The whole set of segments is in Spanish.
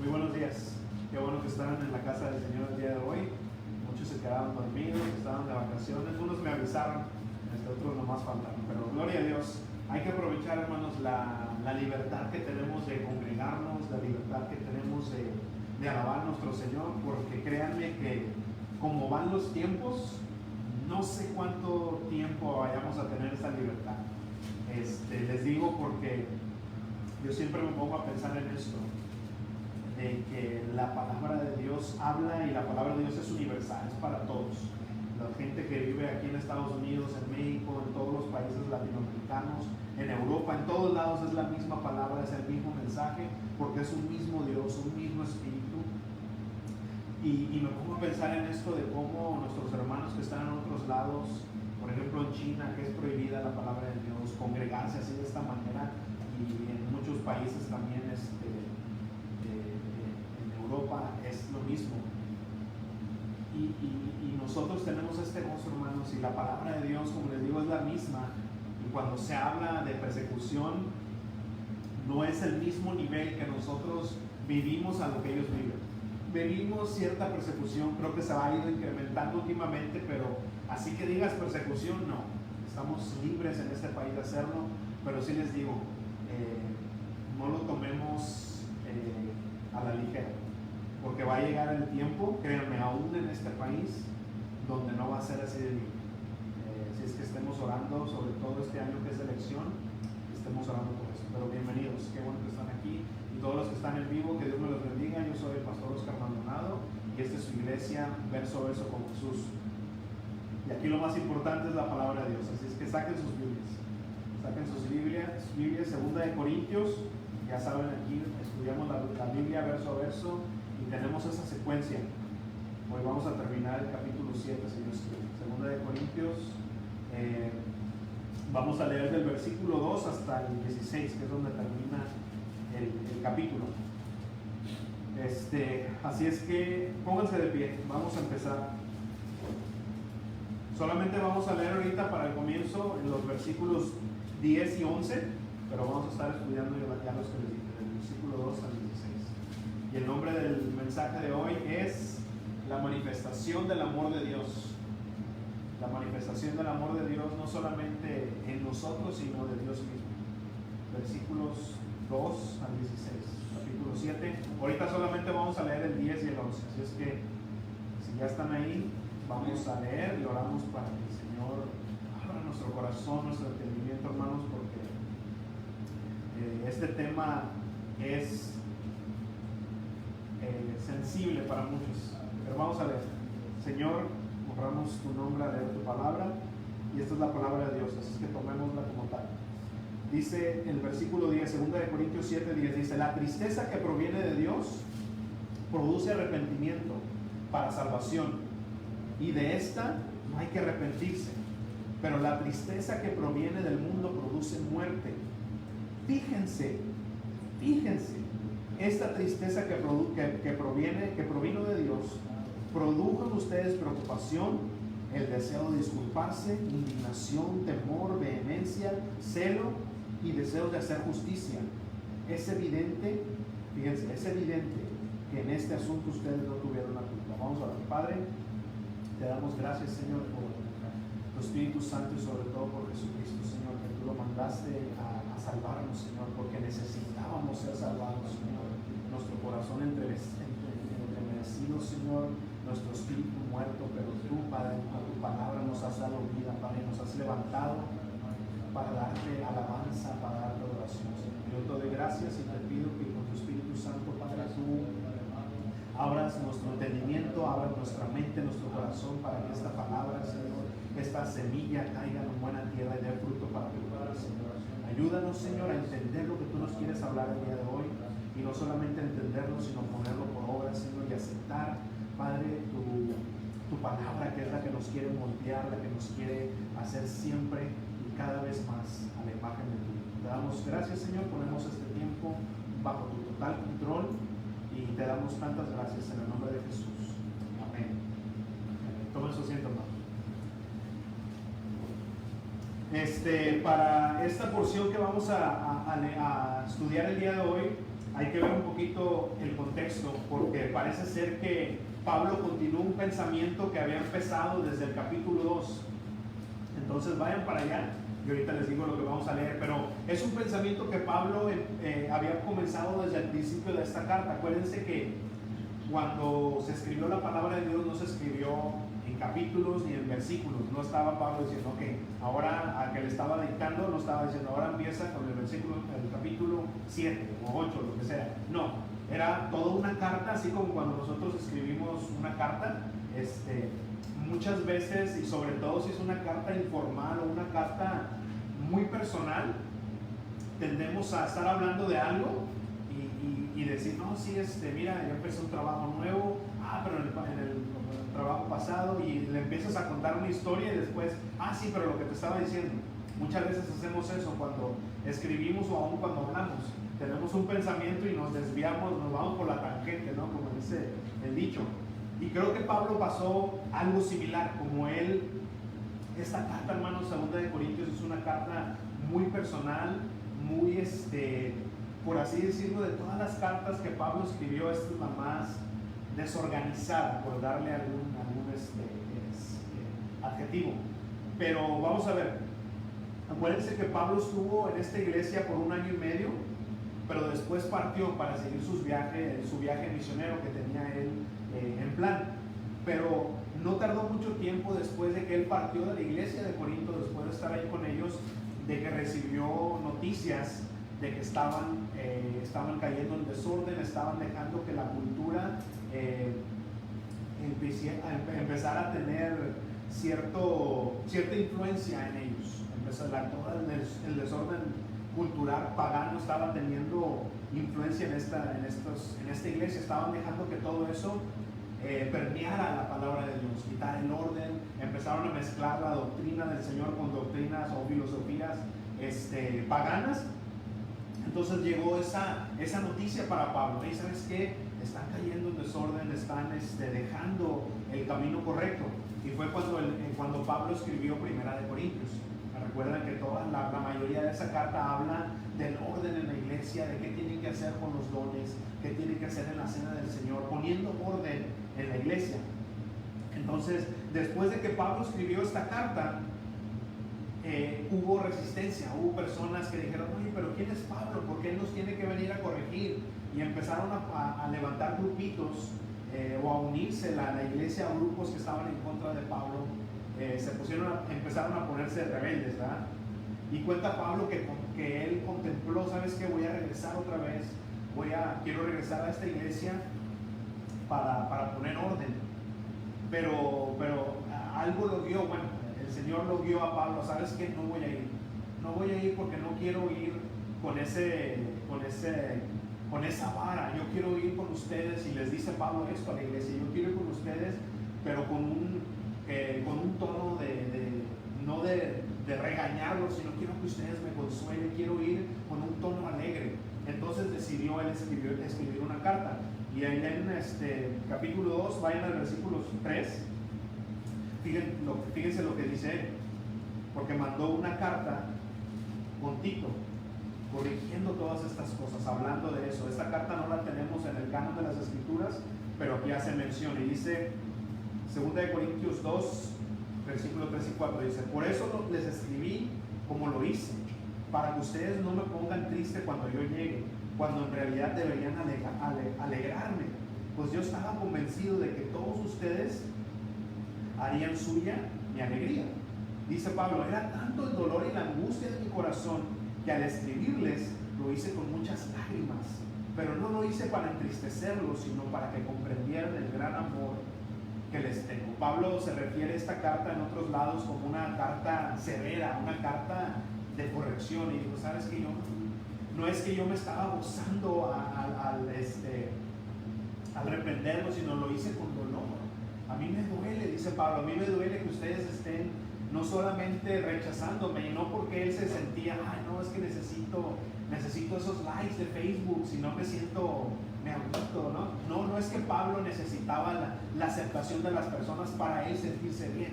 Muy buenos días. Qué bueno que están en la casa del Señor el día de hoy. Muchos se quedaron dormidos, estaban de vacaciones. Unos me avisaron, otros nomás faltaron. Pero gloria a Dios. Hay que aprovechar, hermanos, la libertad que tenemos de congregarnos, la libertad que tenemos de alabar a nuestro Señor, porque créanme que como van los tiempos, no sé cuánto tiempo vayamos a tener esta libertad. Les digo porque yo siempre me pongo a pensar en esto, de que la palabra de Dios habla y la palabra de Dios es universal, es para todos. La gente que vive aquí en Estados Unidos, en México, en todos los países latinoamericanos, en Europa, en todos lados es la misma palabra, es el mismo mensaje, porque es un mismo Dios, un mismo Espíritu. Y me pongo a pensar en esto de cómo nuestros hermanos que están en otros lados, por ejemplo en China, que es prohibida la palabra de Dios, congregarse así de esta manera, y en muchos países también en Europa es lo mismo. Y nosotros tenemos este gozo, hermanos, y la palabra de Dios, como les digo, es la misma. Y cuando se habla de persecución, no es el mismo nivel que nosotros vivimos a lo que ellos viven. Vivimos cierta persecución, creo que se ha ido incrementando últimamente, pero así que digas persecución, no. Estamos libres en este país de hacerlo, pero sí les digo, no lo tomemos a la ligera, porque va a llegar el tiempo, créanme, aún en este país, donde no va a ser así de libre. Si es que estemos orando, sobre todo este año que es elección, estemos orando por eso. Pero bienvenidos, qué bueno que están aquí. Y todos los que están en vivo, que Dios me los bendiga. Yo soy el pastor Oscar Maldonado y esta es su iglesia, verso a verso con Jesús. Y aquí lo más importante es la palabra de Dios, así es que saquen sus Biblias. Saquen sus Biblias, 2 Corintios, ya saben, aquí estudiamos la Biblia verso a verso y tenemos esa secuencia. Hoy vamos a terminar el capítulo 7, si Dios quiere. 2 Corintios, vamos a leer del versículo 2 hasta el 16, que es donde termina el capítulo. Así es que pónganse de pie, vamos a empezar. Solamente vamos a leer ahorita para el comienzo en los versículos 10 y 11, pero vamos a estar estudiando ya los que les dije, del versículo 2 al 16. Y el nombre del mensaje de hoy es la manifestación del amor de Dios. La manifestación del amor de Dios no solamente en nosotros, sino de Dios mismo. Versículos 2 al 16, capítulo 7. Ahorita solamente vamos a leer el 10 y el 11. Así es que si ya están ahí, vamos a leer y oramos para que el Señor abra nuestro corazón, nuestro entendimiento, hermanos, porque este tema es sensible para muchos. Pero vamos a leer. Señor, honramos tu nombre al leer tu palabra, y esta es la palabra de Dios, así es que tomémosla como tal. Dice el versículo 10, 2 Corintios 7, 10, dice: la tristeza que proviene de Dios produce arrepentimiento para salvación, y de esta no hay que arrepentirse, pero la tristeza que proviene del mundo produce muerte. Fíjense, esta tristeza que provino de Dios produjo en ustedes preocupación, el deseo de disculparse, indignación, temor, vehemencia, celo y deseos de hacer justicia. Es evidente, fíjense, es evidente que en este asunto ustedes no tuvieron la culpa. Vamos a ver. Padre, te damos gracias, Señor, por tu Espíritu Santo y sobre todo por Jesucristo, Señor, que tú lo mandaste a salvarnos, Señor, porque necesitábamos ser salvados, Señor. Nuestro corazón entremecido, Señor, nuestro espíritu muerto, pero tú, Padre, con tu palabra nos has dado vida, Padre, nos has levantado para darte alabanza, para darte adoración, Señor. Yo te doy gracias y te pido que con tu Espíritu Santo, Padre, tú abras nuestro entendimiento, abras nuestra mente, nuestro corazón, para que esta palabra, Señor, esta semilla caiga en buena tierra y dé fruto para tu gloria, Señor. Ayúdanos, Señor, a entender lo que tú nos quieres hablar el día de hoy, y no solamente entenderlo, sino ponerlo por obra, Señor, y aceptar, Padre, tu palabra, que es la que nos quiere moldear, la que nos quiere hacer siempre y cada vez más a la imagen de ti. Te damos gracias, Señor, ponemos este tiempo bajo tu total control y te damos tantas gracias en el nombre de Jesús. Amén. Tomen su asiento, hermano. Para esta porción que vamos a estudiar el día de hoy, hay que ver un poquito el contexto, porque parece ser que Pablo continuó un pensamiento que había empezado desde el capítulo 2. Entonces vayan para allá y ahorita les digo lo que vamos a leer, pero es un pensamiento que Pablo había comenzado desde el principio de esta carta. Acuérdense que cuando se escribió la palabra de Dios no se escribió en capítulos ni en versículos. No estaba Pablo diciendo, ok, ahora al que le estaba dictando no estaba diciendo, ahora empieza con el versículo, el capítulo 7 o 8, lo que sea. No, era toda una carta, así como cuando nosotros escribimos una carta, muchas veces, y sobre todo si es una carta informal o una carta muy personal, tendemos a estar hablando de algo y decir, no, sí, mira, yo empecé un trabajo nuevo, pero en el trabajo pasado, y le empiezas a contar una historia y después, sí, pero lo que te estaba diciendo. Muchas veces hacemos eso cuando escribimos o aún cuando hablamos. Tenemos un pensamiento y nos desviamos, nos vamos por la tangente, ¿no? Como dice el dicho. Y creo que Pablo pasó algo similar, como esta carta, hermanos, 2 de Corintios, es una carta muy personal, muy, por así decirlo, de todas las cartas que Pablo escribió, esta es la más desorganizada, por darle algún adjetivo. Pero vamos a ver, acuérdense que Pablo estuvo en esta iglesia por 1 año y medio, pero después partió para seguir su viaje misionero que tenía él en plan. Pero no tardó mucho tiempo después de que él partió de la iglesia de Corinto, después de estar ahí con ellos, de que recibió noticias de que estaban cayendo en desorden, estaban dejando que la cultura empezara a tener cierta influencia en ellos. Todo el desorden cultural pagano estaba teniendo influencia en esta iglesia. Estaban dejando que todo eso permeara la palabra de Dios, quitar el orden. Empezaron a mezclar la doctrina del Señor con doctrinas o filosofías paganas. Entonces llegó esa noticia para Pablo. ¿Y sabes qué? Están cayendo en desorden, están dejando el camino correcto. Y fue cuando Pablo escribió 1 de Corintios. Recuerden que la mayoría de esa carta habla del orden en la iglesia, de qué tienen que hacer con los dones, qué tienen que hacer en la cena del Señor, poniendo orden en la iglesia. Entonces, después de que Pablo escribió esta carta, hubo resistencia, hubo personas que dijeron, oye, pero ¿quién es Pablo? ¿Por qué él nos tiene que venir a corregir? Y empezaron a levantar grupitos o a unirse a la iglesia, a grupos que estaban en contra de Pablo. Empezaron a ponerse rebeldes, ¿verdad? Y cuenta Pablo que él contempló, ¿sabes qué? Voy a regresar otra vez, quiero regresar a esta iglesia para poner orden. Pero algo lo guió, bueno, el Señor lo guió a Pablo, ¿sabes qué? No voy a ir porque no quiero ir con esa vara. Yo quiero ir con ustedes, y les dice Pablo esto a la iglesia, yo quiero ir con ustedes, pero con un tono no de regañarlos, sino quiero que ustedes me consuelen, quiero ir con un tono alegre. Entonces decidió él escribir una carta. Y ahí en capítulo 2, vayan al versículo 3, fíjense lo que dice él, porque mandó una carta con Tito, corrigiendo todas estas cosas, hablando de eso. Esta carta no la tenemos en el canon de las Escrituras, pero aquí hace mención, y dice 2 Corintios 2, versículos 3 y 4, dice, por eso les escribí como lo hice, para que ustedes no me pongan triste cuando yo llegue, cuando en realidad deberían alegrarme, pues yo estaba convencido de que todos ustedes harían suya mi alegría. Dice Pablo, era tanto el dolor y la angustia de mi corazón que al escribirles lo hice con muchas lágrimas, pero no lo hice para entristecerlos, sino para que comprendieran el gran amor que les tengo. Pablo se refiere a esta carta en otros lados como una carta severa, una carta de corrección, y dijo, sabes que no es que yo me estaba gozando al reprenderlo, sino lo hice con dolor. A mí me duele, dice Pablo, a mí me duele que ustedes estén no solamente rechazándome, y no porque él se sentía, no, es que necesito esos likes de Facebook, sino me siento, me agüito, ¿no? No es que Pablo necesitaba la aceptación de las personas para él sentirse bien,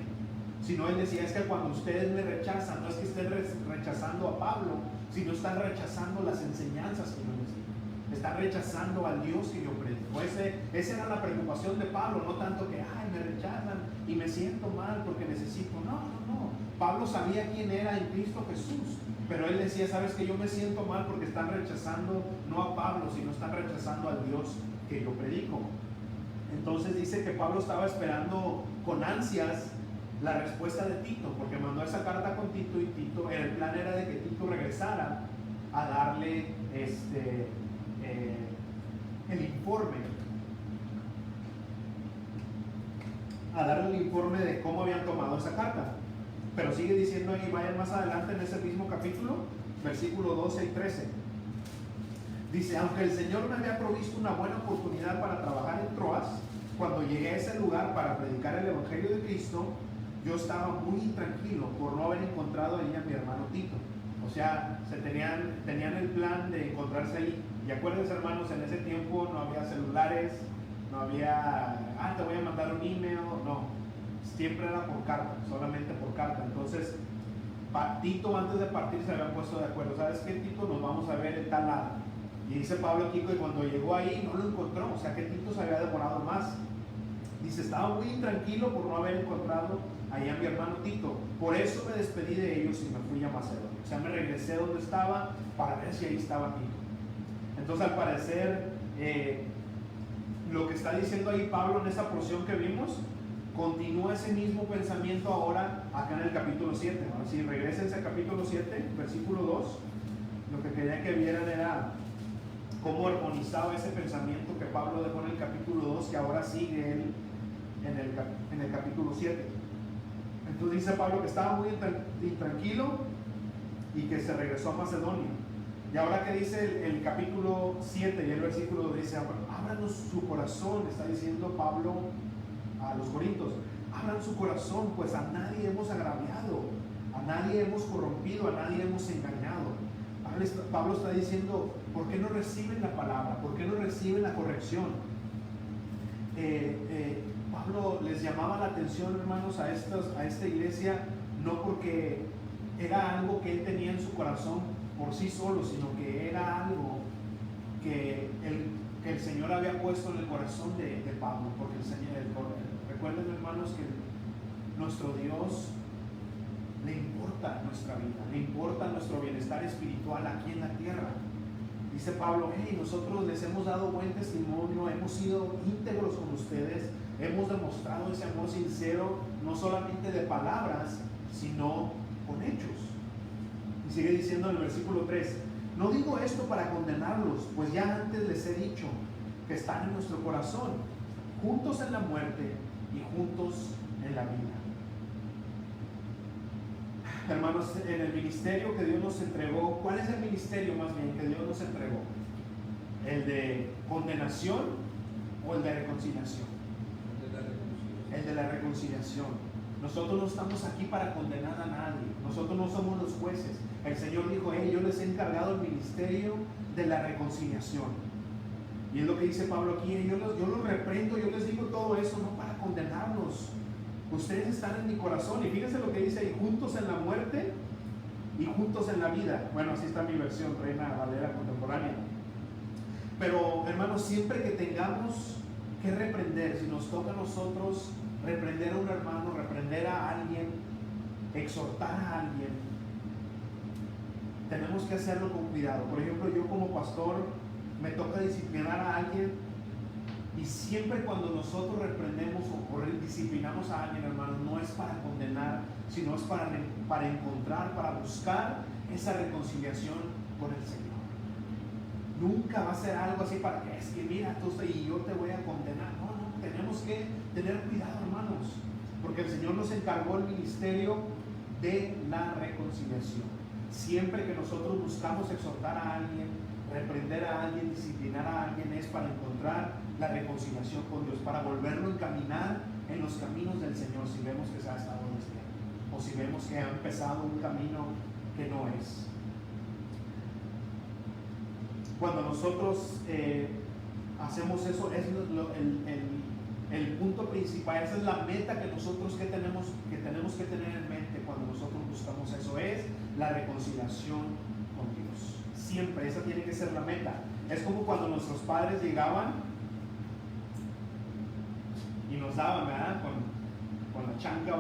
sino él decía, es que cuando ustedes me rechazan, no es que estén rechazando a Pablo, sino están rechazando las enseñanzas que yo les di. Están rechazando al Dios que yo predico. Esa era la preocupación de Pablo, no tanto que, ay, me rechazan y me siento mal porque necesito. No. Pablo sabía quién era en Cristo Jesús, pero él decía, sabes que yo me siento mal porque están rechazando no a Pablo, sino están rechazando al Dios que yo predico. Entonces dice que Pablo estaba esperando con ansias la respuesta de Tito, porque mandó esa carta con Tito, y Tito, el plan era de que Tito regresara a darle el informe de cómo habían tomado esa carta. Pero sigue diciendo ahí, vayan más adelante en ese mismo capítulo, versículo 12 y 13. Dice, aunque el Señor me había provisto una buena oportunidad para trabajar en Troas, cuando llegué a ese lugar para predicar el Evangelio de Cristo, yo estaba muy intranquilo por no haber encontrado ahí a mi hermano Tito. O sea, tenían el plan de encontrarse ahí. Y acuérdense, hermanos, en ese tiempo no había celulares, no había, te voy a mandar un email, no. Siempre era por carta, solamente por carta. Entonces, Tito antes de partir se habían puesto de acuerdo. ¿Sabes qué, Tito? Nos vamos a ver en tal lado. Y dice Pablo aquí que cuando llegó ahí no lo encontró, o sea que Tito se había demorado más. Dice, estaba muy intranquilo por no haber encontrado ahí a mi hermano Tito. Por eso me despedí de ellos y me fui a Macedonia. O sea, me regresé donde estaba para ver si ahí estaba Tito. Entonces, al parecer, lo que está diciendo ahí Pablo en esa porción que vimos, continúa ese mismo pensamiento ahora acá en el capítulo 7. ¿No? Si regresen al capítulo 7, versículo 2, lo que quería que vieran era cómo armonizaba ese pensamiento que Pablo dejó en el capítulo 2, que ahora sigue él en el capítulo 7. Entonces dice Pablo que estaba muy intranquilo y que se regresó a Macedonia. Y ahora que dice el capítulo 7 y el versículo 2, dice, ábranos su corazón, está diciendo Pablo a los corintios, abran su corazón, pues a nadie hemos agraviado, a nadie hemos corrompido, a nadie hemos engañado. Pablo está diciendo, ¿por qué no reciben la palabra? ¿Por qué no reciben la corrección? Pablo les llamaba la atención, hermanos, a esta iglesia, no porque era algo que él tenía en su corazón por sí solo, sino que era algo que el Señor había puesto en el corazón de Pablo, porque el Señor, recuerden, hermanos, que nuestro Dios le importa nuestra vida, le importa nuestro bienestar espiritual aquí en la tierra. Dice Pablo, hey, nosotros les hemos dado buen testimonio, hemos sido íntegros con ustedes, hemos demostrado ese amor sincero, no solamente de palabras, sino con hechos. Y sigue diciendo en el versículo 3, no digo esto para condenarlos, pues ya antes les he dicho que están en nuestro corazón, juntos en la muerte y juntos en la vida. Hermanos, en el ministerio que Dios nos entregó, ¿cuál es el ministerio más bien que Dios nos entregó? ¿El de condenación o el de reconciliación? El de la reconciliación. Nosotros no estamos aquí para condenar a nadie, nosotros no somos los jueces. El Señor dijo, hey, yo les he encargado el ministerio de la reconciliación. Y es lo que dice Pablo aquí, yo los reprendo, yo les digo todo eso, no para condenarlos. Ustedes están en mi corazón. Y fíjense lo que dice ahí, juntos en la muerte y juntos en la vida. Bueno, así está mi versión, Reina Valera contemporánea. Pero, hermanos, siempre que tengamos que reprender, si nos toca a nosotros reprender a un hermano, reprender a alguien, exhortar a alguien, tenemos que hacerlo con cuidado. Por ejemplo, yo como pastor me toca disciplinar a alguien, y siempre cuando nosotros reprendemos o disciplinamos a alguien, hermanos, no es para condenar, sino es para encontrar, para buscar esa reconciliación con el Señor. Nunca va a ser algo así para que es que mira tú y yo te voy a condenar. No, tenemos que tener cuidado, hermanos, porque el Señor nos encargó el ministerio de la reconciliación. Siempre que nosotros buscamos exhortar a alguien, reprender a alguien, disciplinar a alguien, es para encontrar la reconciliación con Dios, para volverlo a encaminar en los caminos del Señor, si vemos que se ha estado desviando, o si vemos que ha empezado un camino que no es. Cuando nosotros hacemos eso, es el punto principal, esa es la meta que nosotros tenemos que tener en mente cuando nosotros buscamos eso, es la reconciliación con Dios. Siempre, esa tiene que ser la meta. Es como cuando nuestros padres llegaban y nos daban, ¿verdad? Con la chancla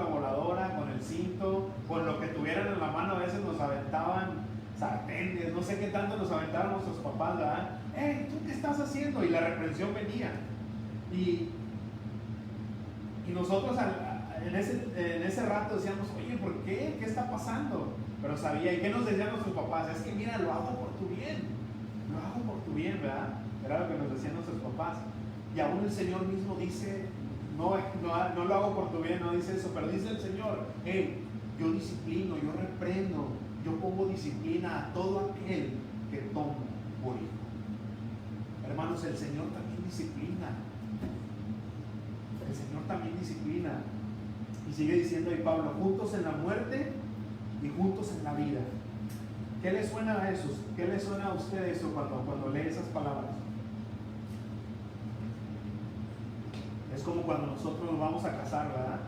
voladora, con el cinto, con lo que tuvieran en la mano. A veces nos aventaban sartenes, no sé qué tanto nos aventaron nuestros papás, ¿verdad? ¡Hey, tú qué estás haciendo! Y la reprensión venía. Y nosotros en ese rato decíamos, oye, ¿por qué? ¿Qué está pasando? Pero sabía, ¿y qué nos decían nuestros papás? Es que mira, lo hago por tu bien, lo hago por tu bien, ¿verdad? Era lo que nos decían nuestros papás. Y aún el Señor mismo dice, no lo hago por tu bien, no dice eso, pero dice el Señor, hey, yo disciplino, yo reprendo, yo pongo disciplina a todo aquel que tomo por hijo. Hermanos, el Señor también disciplina. El Señor también disciplina. Y sigue diciendo ahí Pablo, juntos en la muerte y juntos en la vida. ¿Qué le suena a eso? ¿Qué le suena a usted eso cuando lee esas palabras? Es como cuando nosotros nos vamos a casar, ¿verdad?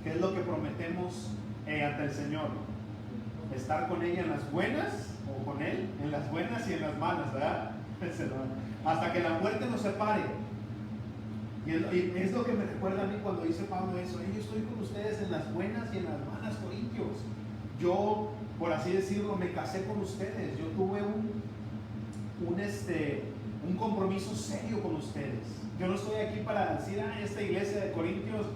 ¿Qué es lo que prometemos ante el Señor? Estar con ella en las buenas, o con Él, en las buenas y en las malas, ¿verdad? Hasta que la muerte nos separe. Y es lo que me recuerda a mí cuando dice Pablo eso. Yo estoy con ustedes en las buenas y en las malas, corintios. Yo, por así decirlo, me casé con ustedes. Yo tuve un compromiso serio con ustedes. Yo no estoy aquí para decir, esta iglesia de Corintios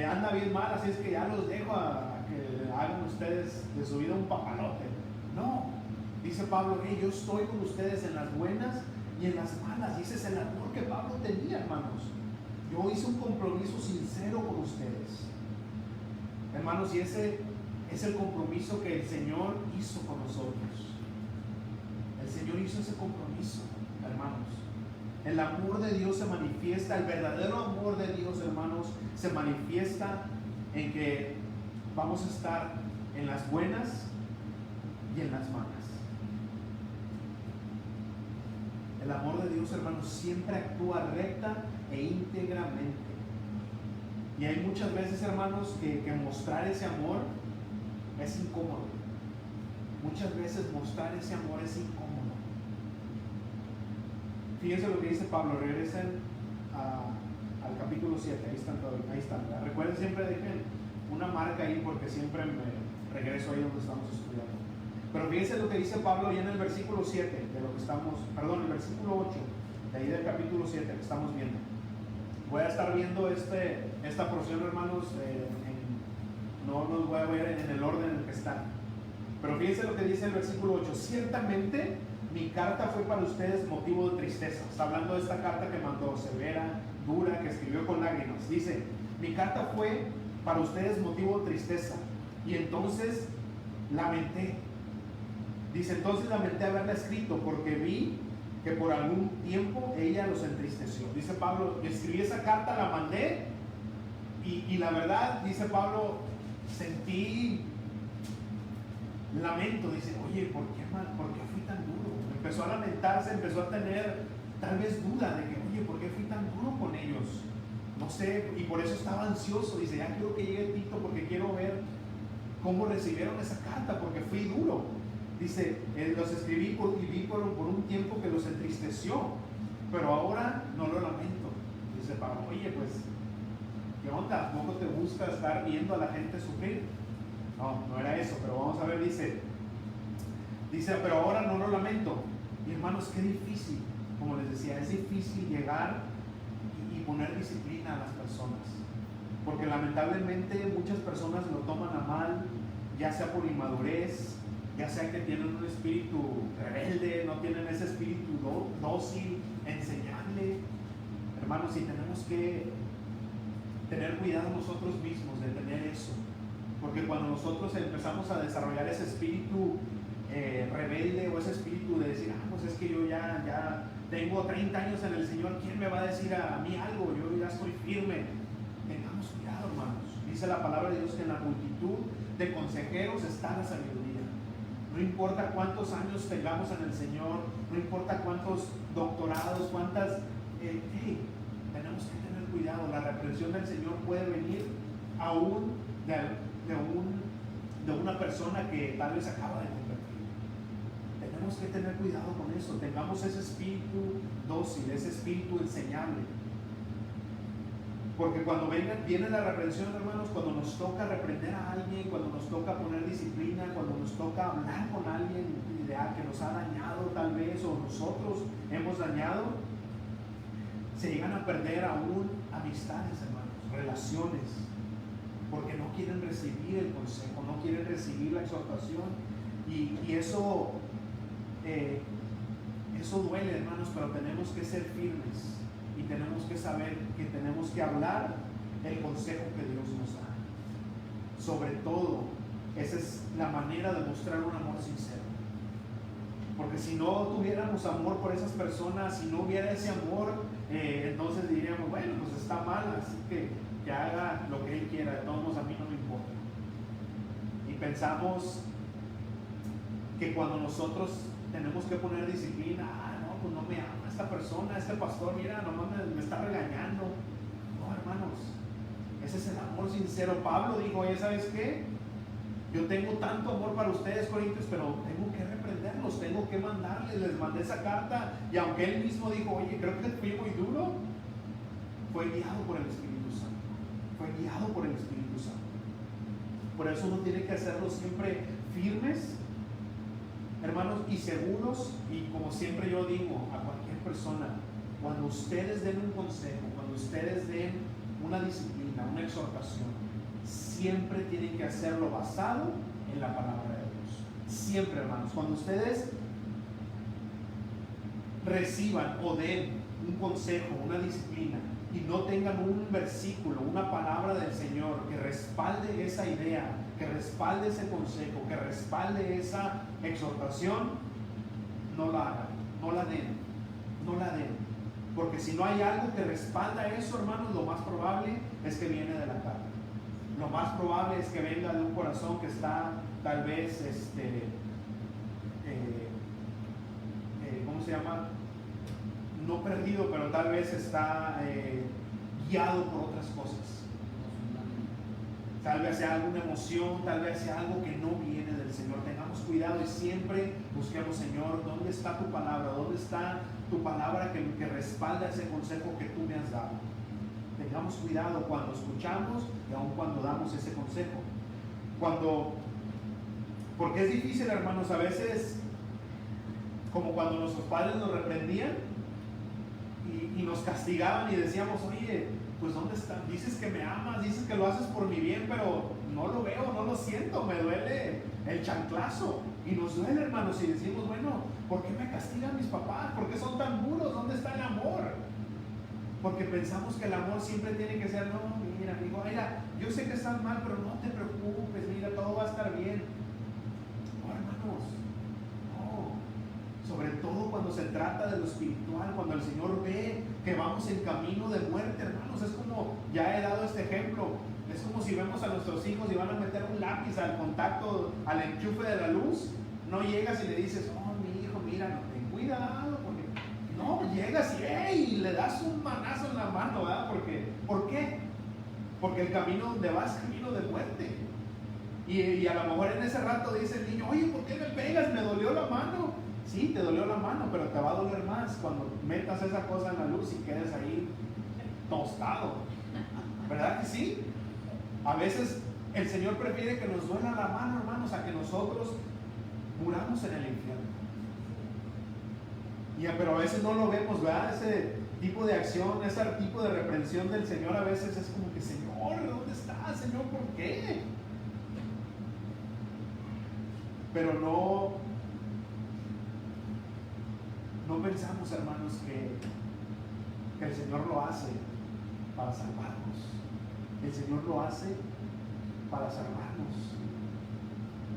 anda bien mal, así es que ya los dejo a que hagan ustedes de su vida un papalote. No, dice Pablo, yo estoy con ustedes en las buenas y en las malas. Y ese es el amor que Pablo tenía, hermanos. Yo hice un compromiso sincero con ustedes, hermanos, y ese es el compromiso que el Señor hizo con nosotros. El Señor hizo ese compromiso, hermanos. El amor de Dios se manifiesta, el verdadero amor de Dios, hermanos, se manifiesta en que vamos a estar en las buenas y en las malas. El amor de Dios, hermanos, siempre actúa recta e íntegramente. Y hay muchas veces, hermanos, que mostrar ese amor es incómodo. Muchas veces mostrar ese amor es incómodo. Fíjense lo que dice Pablo, regresen al capítulo 7, ahí están. Recuerden, siempre dejen una marca ahí porque siempre me regreso ahí donde estamos estudiando. Pero fíjense lo que dice Pablo ahí en el versículo 7 de lo que estamos, el versículo 8 de ahí del capítulo 7 que estamos viendo. Voy a estar viendo esta porción, hermanos, no los voy a ver en el orden en el que están. Pero fíjense lo que dice el versículo 8. Ciertamente mi carta fue para ustedes motivo de tristeza. Está hablando de esta carta que mandó, severa, dura, que escribió con lágrimas. Dice, mi carta fue para ustedes motivo de tristeza. Y entonces lamenté. Dice, entonces lamenté haberla escrito porque vi que por algún tiempo ella los entristeció. Dice Pablo, escribí esa carta, la mandé y la verdad, dice Pablo, sentí lamento. Dice, oye, ¿por qué fui tan duro? Empezó a lamentarse, empezó a tener tal vez duda de que, oye, ¿por qué fui tan duro con ellos? No sé, y por eso estaba ansioso. Dice, ya quiero que llegue Tito porque quiero ver cómo recibieron esa carta, porque fui duro. Dice, los escribí y vi por un tiempo que los entristeció, pero ahora no lo lamento. Dice Pablo, oye, pues, ¿qué onda? ¿Tampoco te gusta estar viendo a la gente sufrir? No era eso, pero vamos a ver, dice, pero ahora no lo lamento. Y hermanos, qué difícil, como les decía, es difícil llegar y poner disciplina a las personas, porque lamentablemente muchas personas lo toman a mal, ya sea por inmadurez, ya sea que tienen un espíritu rebelde, no tienen ese espíritu dócil, enseñarle. Hermanos, y tenemos que tener cuidado nosotros mismos de tener eso, porque cuando nosotros empezamos a desarrollar ese espíritu rebelde o ese espíritu de decir, pues es que yo ya tengo 30 años en el Señor, ¿quién me va a decir a mí algo? Yo ya estoy firme. Tengamos cuidado, hermanos. Dice la palabra de Dios que en la multitud de consejeros está la sabiduría. No importa cuántos años tengamos en el Señor, no importa cuántos doctorados, tenemos que tener cuidado. La reprensión del Señor puede venir aún de una persona que tal vez acaba de convertir. tenemos que tener cuidado con eso. Tengamos ese espíritu dócil, ese espíritu enseñable. Porque cuando viene la reprensión, hermanos, cuando nos toca reprender a alguien, cuando nos toca poner disciplina, cuando nos toca hablar con alguien que nos ha dañado tal vez, o nosotros hemos dañado, se llegan a perder aún amistades, hermanos, relaciones, porque no quieren recibir el consejo, no quieren recibir la exhortación, y eso duele, hermanos, pero tenemos que ser firmes y tenemos que saber que tenemos que hablar el consejo que Dios nos da. Sobre todo, esa es la manera de mostrar un amor sincero. Porque si no tuviéramos amor por esas personas, si no hubiera ese amor, entonces diríamos, bueno, pues está mal, así que haga lo que él quiera, de todos modos a mí no me importa. Y pensamos que cuando nosotros tenemos que poner disciplina, no, pues no me ama esta persona, este pastor, mira, nomás me está regañando. No, hermanos, ese es el amor sincero. Pablo dijo, oye, ¿sabes qué? Yo tengo tanto amor para ustedes, Corintios, pero tengo que reprenderlos, tengo que mandarles. Les mandé esa carta, y aunque él mismo dijo, oye, creo que fui muy duro, fue guiado por el Espíritu Santo. Fue guiado por el Espíritu Santo. Por eso uno tiene que hacerlo siempre firmes, hermanos, y seguros. Y como siempre yo digo a cualquier persona, cuando ustedes den un consejo, cuando ustedes den una disciplina, una exhortación, siempre tienen que hacerlo basado en la palabra de Dios. Siempre, hermanos, cuando ustedes reciban o den un consejo, una disciplina, y no tengan un versículo, una palabra del Señor que respalde esa idea, que respalde ese consejo, que respalde esa exhortación, no la hagan, no la den, no la den. Porque si no hay algo que respalda eso, hermanos, lo más probable es que viene de la carne. Lo más probable es que venga de un corazón que está tal vez, ¿cómo se llama? No perdido, pero tal vez está guiado por otras cosas. Tal vez sea alguna emoción, tal vez sea algo que no viene del Señor. Tengamos cuidado y siempre busquemos, Señor, ¿dónde está tu palabra? ¿Dónde está tu palabra que respalda ese consejo que tú me has dado? Tengamos cuidado cuando escuchamos y aun cuando damos ese consejo. Porque es difícil, hermanos, a veces, como cuando nuestros padres nos reprendían y nos castigaban y decíamos, oye, pues ¿dónde está? Dices que me amas, dices que lo haces por mi bien, pero no lo veo, no lo siento, me duele el chanclazo. Y nos duele, hermanos, y decimos, bueno, ¿por qué me castigan mis papás? ¿Por qué son tan duros? ¿Dónde está el amor? Porque pensamos que el amor siempre tiene que ser, no, mira, amigo, mira, yo sé que estás mal, pero no te preocupes, mira, todo va a estar bien. No, hermanos, no. Sobre todo cuando se trata de lo espiritual, cuando el Señor ve que vamos en camino de muerte, hermanos, es como, ya he dado este ejemplo, es como si vemos a nuestros hijos y van a meter un lápiz al contacto, al enchufe de la luz, no llegas y le dices, oh, mi hijo, mira, no, ten cuidado, porque no, llegas y ¡hey! Le das un manazo en la mano, ¿verdad? ¿Por qué? Porque el camino donde vas es camino de muerte. Y a lo mejor en ese rato dice el niño, oye, ¿por qué me pegas? Me dolió la mano. Sí, te dolió la mano, pero te va a doler más cuando metas esa cosa en la luz y quedes ahí tostado. ¿Verdad que sí? A veces el Señor prefiere que nos duela la mano, hermanos, a que nosotros muramos en el infierno. Pero a veces no lo vemos, ¿verdad? Ese tipo de acción, ese tipo de reprensión del Señor a veces es como que, Señor, ¿dónde estás, Señor? ¿Por qué? Pero no pensamos, hermanos, que el Señor lo hace para salvarnos. El Señor lo hace para salvarnos.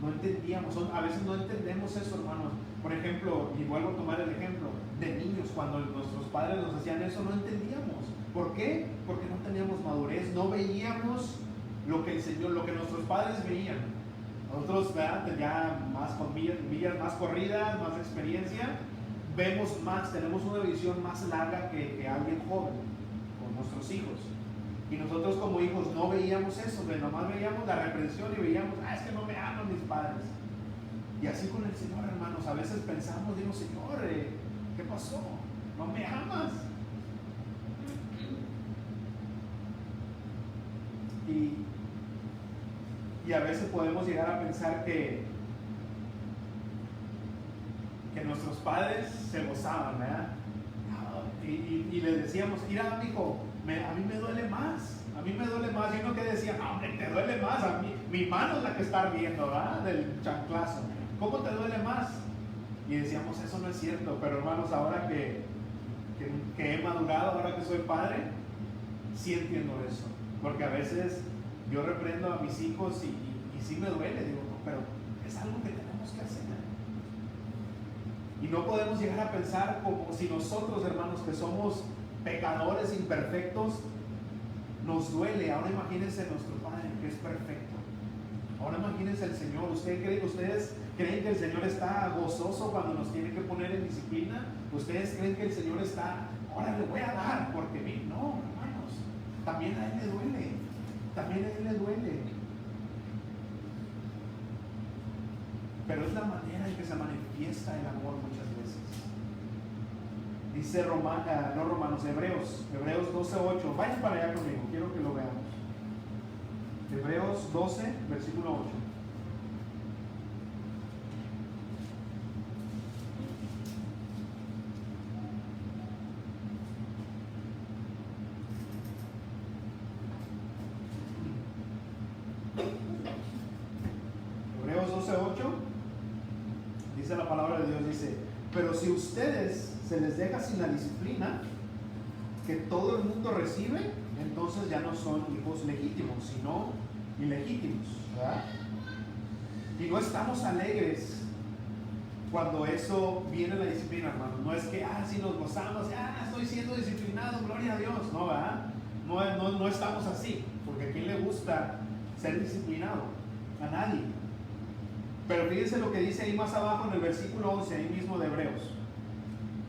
No entendíamos, a veces no entendemos eso, hermanos. Por ejemplo, y vuelvo a tomar el ejemplo de niños, cuando nuestros padres nos hacían eso, no entendíamos. ¿Por qué? Porque no teníamos madurez, no veíamos lo que el Señor, lo que nuestros padres veían. Nosotros, ¿verdad? Ya más con millas más corridas, más experiencia, vemos más, tenemos una visión más larga que alguien joven, con nuestros hijos. Y nosotros como hijos no veíamos eso, nomás veíamos la reprensión y veíamos, es que no me aman mis padres. Y así con el Señor, hermanos, a veces pensamos, digo, Señor, ¿qué pasó? ¿No me amas? Y a veces podemos llegar a pensar que nuestros padres se gozaban, ¿verdad? Y les decíamos, mira, mijo, a mí me duele más. A mí me duele más. Y uno que decía, no, hombre, te duele más. A mí, mi mano es la que está ardiendo, ¿verdad? Del chanclazo. ¿Cómo te duele más? Y decíamos, eso no es cierto. Pero hermanos, ahora que he madurado, ahora que soy padre, sí entiendo eso. Porque a veces yo reprendo a mis hijos y sí me duele. Digo, no, pero es algo que tenemos que hacer. Y no podemos llegar a pensar como si nosotros, hermanos, que somos pecadores imperfectos, nos duele. Ahora imagínense nuestro Padre que es perfecto. Ahora imagínense el Señor. ¿Ustedes creen que el Señor está gozoso cuando nos tiene que poner en disciplina? ¿Ustedes creen que el Señor está, ahora le voy a dar porque no, hermanos? También a Él le duele. También a Él le duele. Pero es la manera en que se manifiesta el amor muchas veces. Dice Hebreos 12:8. Vayan para allá conmigo, quiero que lo veamos. Hebreos 12, versículo 8. Hebreos 12:8. Dice la palabra de Dios, dice, pero si ustedes se les deja sin la disciplina que todo el mundo recibe, entonces ya no son hijos legítimos, sino ilegítimos, ¿verdad? Y no estamos alegres cuando eso viene la disciplina, hermano. No es que, si nos gozamos, estoy siendo disciplinado, gloria a Dios, no, ¿verdad? No estamos así, porque ¿a quién le gusta ser disciplinado? A nadie. Pero fíjense lo que dice ahí más abajo en el versículo 11, ahí mismo de Hebreos.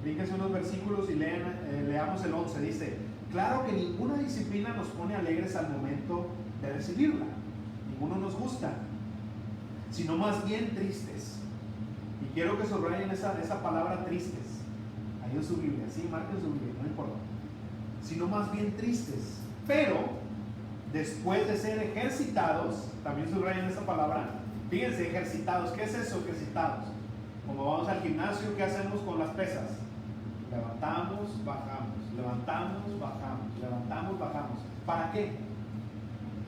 Fíjense unos versículos y leamos el 11. Dice, claro que ninguna disciplina nos pone alegres al momento de recibirla. Ninguno nos gusta, sino más bien tristes. Y quiero que subrayen esa palabra tristes. Ahí en su Biblia, sí, marquen su Biblia, no importa. Sino más bien tristes. Pero, después de ser ejercitados, también subrayen esa palabra. Fíjense, ejercitados. ¿Qué es eso, ejercitados? Como vamos al gimnasio, ¿qué hacemos con las pesas? Levantamos, bajamos, levantamos, bajamos, levantamos, bajamos. ¿Para qué?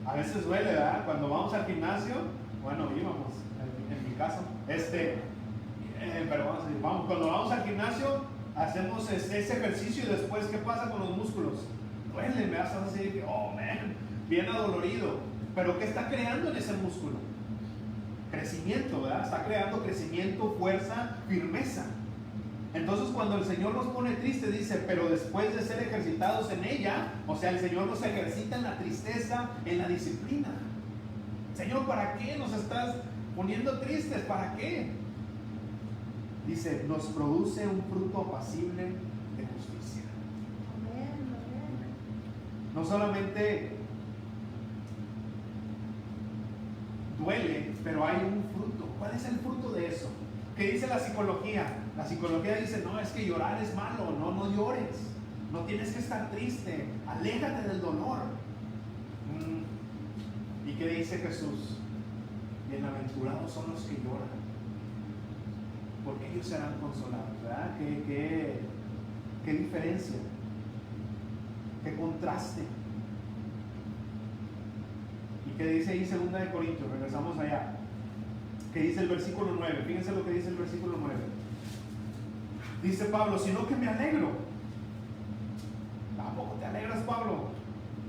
A veces duele, ¿verdad? Cuando vamos al gimnasio, bueno, íbamos, en mi caso, pero cuando vamos al gimnasio, hacemos ese ejercicio y después, ¿qué pasa con los músculos? Duele, me vas a decir, bien adolorido. Pero ¿qué está creando en ese músculo? Crecimiento, ¿verdad? Está creando crecimiento, fuerza, firmeza. Entonces cuando el Señor nos pone tristes, dice, pero después de ser ejercitados en ella, o sea, el Señor nos ejercita en la tristeza, en la disciplina. Señor, ¿para qué nos estás poniendo tristes? ¿Para qué? Dice, nos produce un fruto apacible de justicia. No solamente duele, pero hay un fruto. ¿Cuál es el fruto de eso? ¿Qué dice la psicología? La psicología dice, no, es que llorar es malo, no llores, no tienes que estar triste, aléjate del dolor. ¿Y qué dice Jesús? Bienaventurados son los que lloran, porque ellos serán consolados, ¿verdad? ¿Qué diferencia? ¿Qué contraste? ¿Y qué dice ahí 2 de Corintios? Regresamos allá. ¿Qué dice el versículo 9? Fíjense lo que dice el versículo 9. Dice Pablo, sino que me alegro. ¿Tampoco te alegras, Pablo?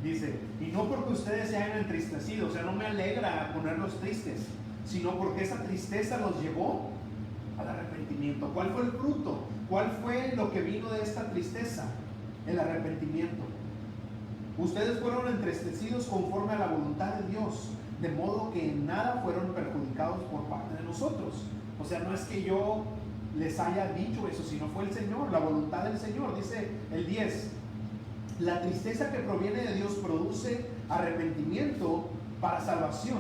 Dice, y no porque ustedes se hayan entristecido, o sea, no me alegra ponerlos tristes, sino porque esa tristeza los llevó al arrepentimiento. ¿Cuál fue el fruto? ¿Cuál fue lo que vino de esta tristeza? El arrepentimiento. Ustedes fueron entristecidos conforme a la voluntad de Dios, de modo que en nada fueron perjudicados por parte de nosotros. O sea, no es que yo les haya dicho eso, sino fue el Señor, la voluntad del Señor. Dice el 10, la tristeza que proviene de Dios produce arrepentimiento para salvación,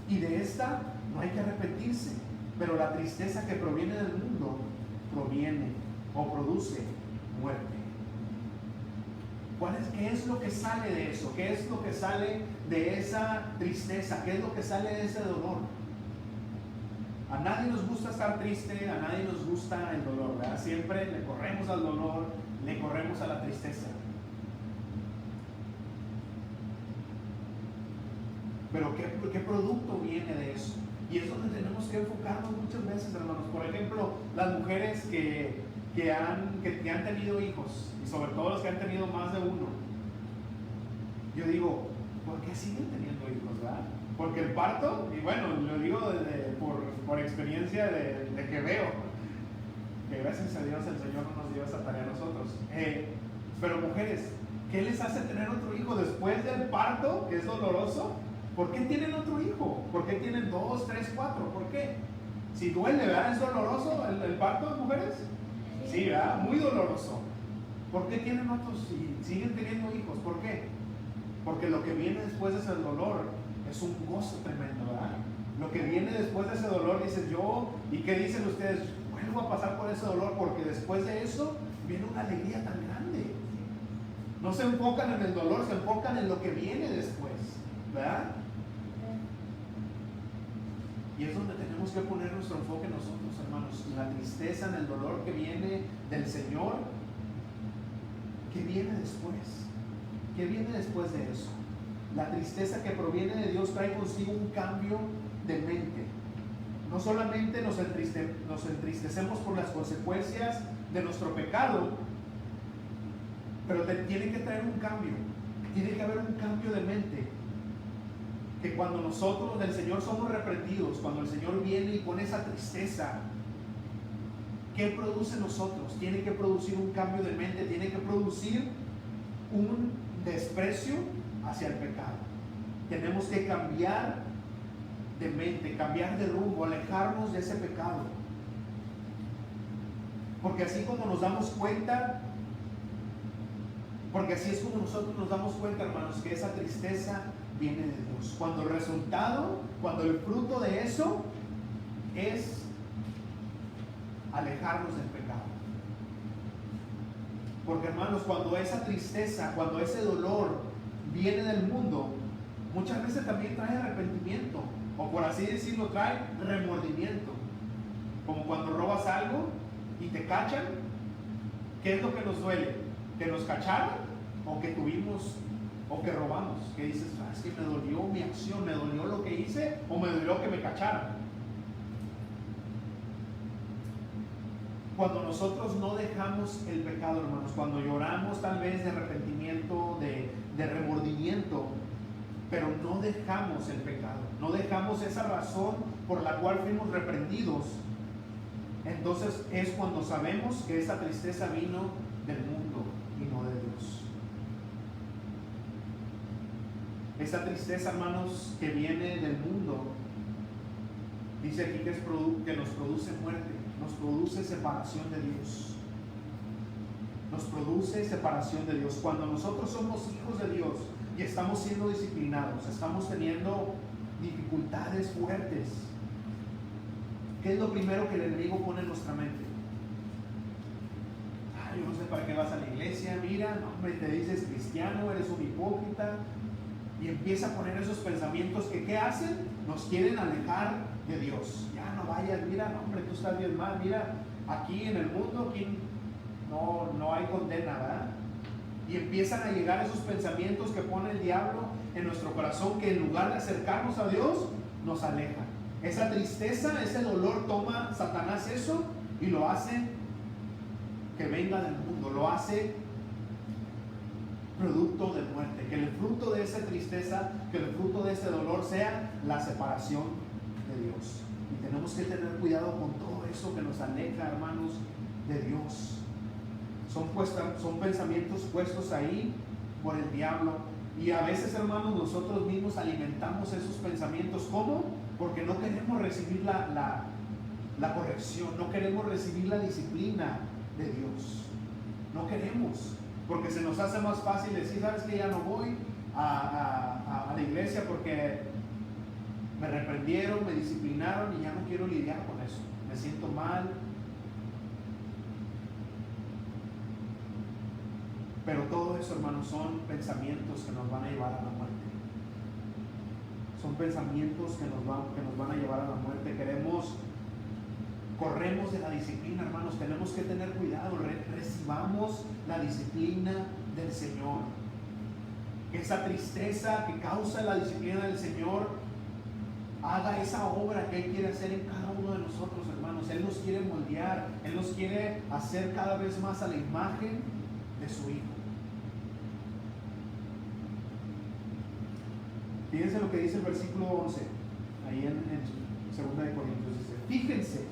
y de esta no hay que arrepentirse, Pero la tristeza que proviene del mundo proviene o produce muerte. ¿Qué es lo que sale de eso? ¿Qué es lo que sale de esa tristeza? ¿Qué es lo que sale de ese dolor? A nadie nos gusta estar triste, a nadie nos gusta el dolor, ¿verdad? Siempre le corremos al dolor, le corremos a la tristeza. Pero ¿qué producto viene de eso? Y es donde tenemos que enfocarnos muchas veces, hermanos. Por ejemplo, las mujeres que han tenido hijos, y sobre todo los que han tenido más de uno. Yo digo, ¿por qué siguen teniendo hijos, verdad? Porque el parto, y bueno, lo digo por experiencia de que veo, que gracias a Dios el Señor no nos dio esa tarea a nosotros. Pero mujeres, ¿qué les hace tener otro hijo después del parto, que es doloroso? ¿Por qué tienen otro hijo? ¿Por qué tienen 2, 3, 4? ¿Por qué? Si duele, ¿verdad? ¿Es doloroso el parto de mujeres? Sí, ¿verdad? Muy doloroso. ¿Por qué tienen otros y siguen teniendo hijos? ¿Por qué? Porque lo que viene después de ese dolor es un gozo tremendo, ¿verdad? Lo que viene después de ese dolor, dicen yo, ¿y qué dicen ustedes? Vuelvo a pasar por ese dolor porque después de eso viene una alegría tan grande. No se enfocan en el dolor, se enfocan en lo que viene después, ¿verdad? Y es donde tenemos que poner nuestro enfoque nosotros, hermanos. La tristeza, en el dolor que viene del Señor. ¿Qué viene después? ¿Qué viene después de eso? La tristeza que proviene de Dios trae consigo un cambio de mente. No solamente nos entristecemos por las consecuencias de nuestro pecado, pero tiene que traer un cambio. Tiene que haber un cambio de mente. Que cuando nosotros del Señor somos reprendidos, cuando el Señor viene y pone esa tristeza, ¿qué produce en nosotros? Tiene que producir un cambio de mente, tiene que producir un desprecio hacia el pecado. Tenemos que cambiar de mente, cambiar de rumbo, alejarnos de ese pecado. Porque así como nos damos cuenta, porque así es como nosotros nos damos cuenta, hermanos, que esa tristeza viene de Dios. Cuando el resultado, cuando el fruto de eso es alejarnos del pecado. Porque, hermanos, cuando esa tristeza, cuando ese dolor viene del mundo, muchas veces también trae arrepentimiento, o por así decirlo, trae remordimiento. Como cuando robas algo y te cachan, ¿qué es lo que nos duele? ¿Que nos cacharon o que tuvimos o que robamos? Que dices, es que me dolió mi acción, me dolió lo que hice o me dolió que me cacharan. Cuando nosotros no dejamos el pecado, hermanos, cuando lloramos tal vez de arrepentimiento, de remordimiento, pero no dejamos el pecado, no dejamos esa razón por la cual fuimos reprendidos, entonces es cuando sabemos que esa tristeza vino del mundo y no de Dios. Esa tristeza, hermanos, que viene del mundo, dice aquí que nos produce muerte, nos produce separación de Dios. Nos produce separación de Dios. Cuando nosotros somos hijos de Dios y estamos siendo disciplinados, estamos teniendo dificultades fuertes, ¿qué es lo primero que el enemigo pone en nuestra mente? Yo no sé para qué vas a la iglesia, mira, no, hombre, te dices cristiano, eres un hipócrita. Y empieza a poner esos pensamientos que ¿qué hacen? Nos quieren alejar de Dios. Ya no vayas, mira, no, hombre, tú estás bien mal, mira, aquí en el mundo aquí no hay condena, ¿verdad? Y empiezan a llegar esos pensamientos que pone el diablo en nuestro corazón, que en lugar de acercarnos a Dios, nos aleja. Esa tristeza, ese dolor, toma Satanás eso y lo hace que venga del mundo, lo hace producto de muerte. Que el fruto de esa tristeza, que el fruto de ese dolor sea la separación de Dios. Y tenemos que tener cuidado con todo eso que nos aleja, hermanos, de Dios. Son pensamientos puestos ahí por el diablo. Y a veces, hermanos, nosotros mismos alimentamos esos pensamientos. ¿Cómo? Porque no queremos recibir la corrección, no queremos recibir la disciplina de Dios. No queremos, porque se nos hace más fácil decir, ¿sabes qué? Ya no voy a la iglesia porque Me reprendieron, me disciplinaron y ya no quiero lidiar con eso. Me siento mal. Pero todo eso, hermanos, son pensamientos que nos van a llevar a la muerte. Son pensamientos que nos van a llevar a la muerte. Corremos de la disciplina, hermanos. Tenemos que tener cuidado. Recibamos la disciplina del Señor. Que esa tristeza que causa la disciplina del Señor haga esa obra que Él quiere hacer en cada uno de nosotros, hermanos. Él nos quiere moldear. Él nos quiere hacer cada vez más a la imagen de su Hijo. Fíjense lo que dice el versículo 11, ahí en 2 de Corintios, dice: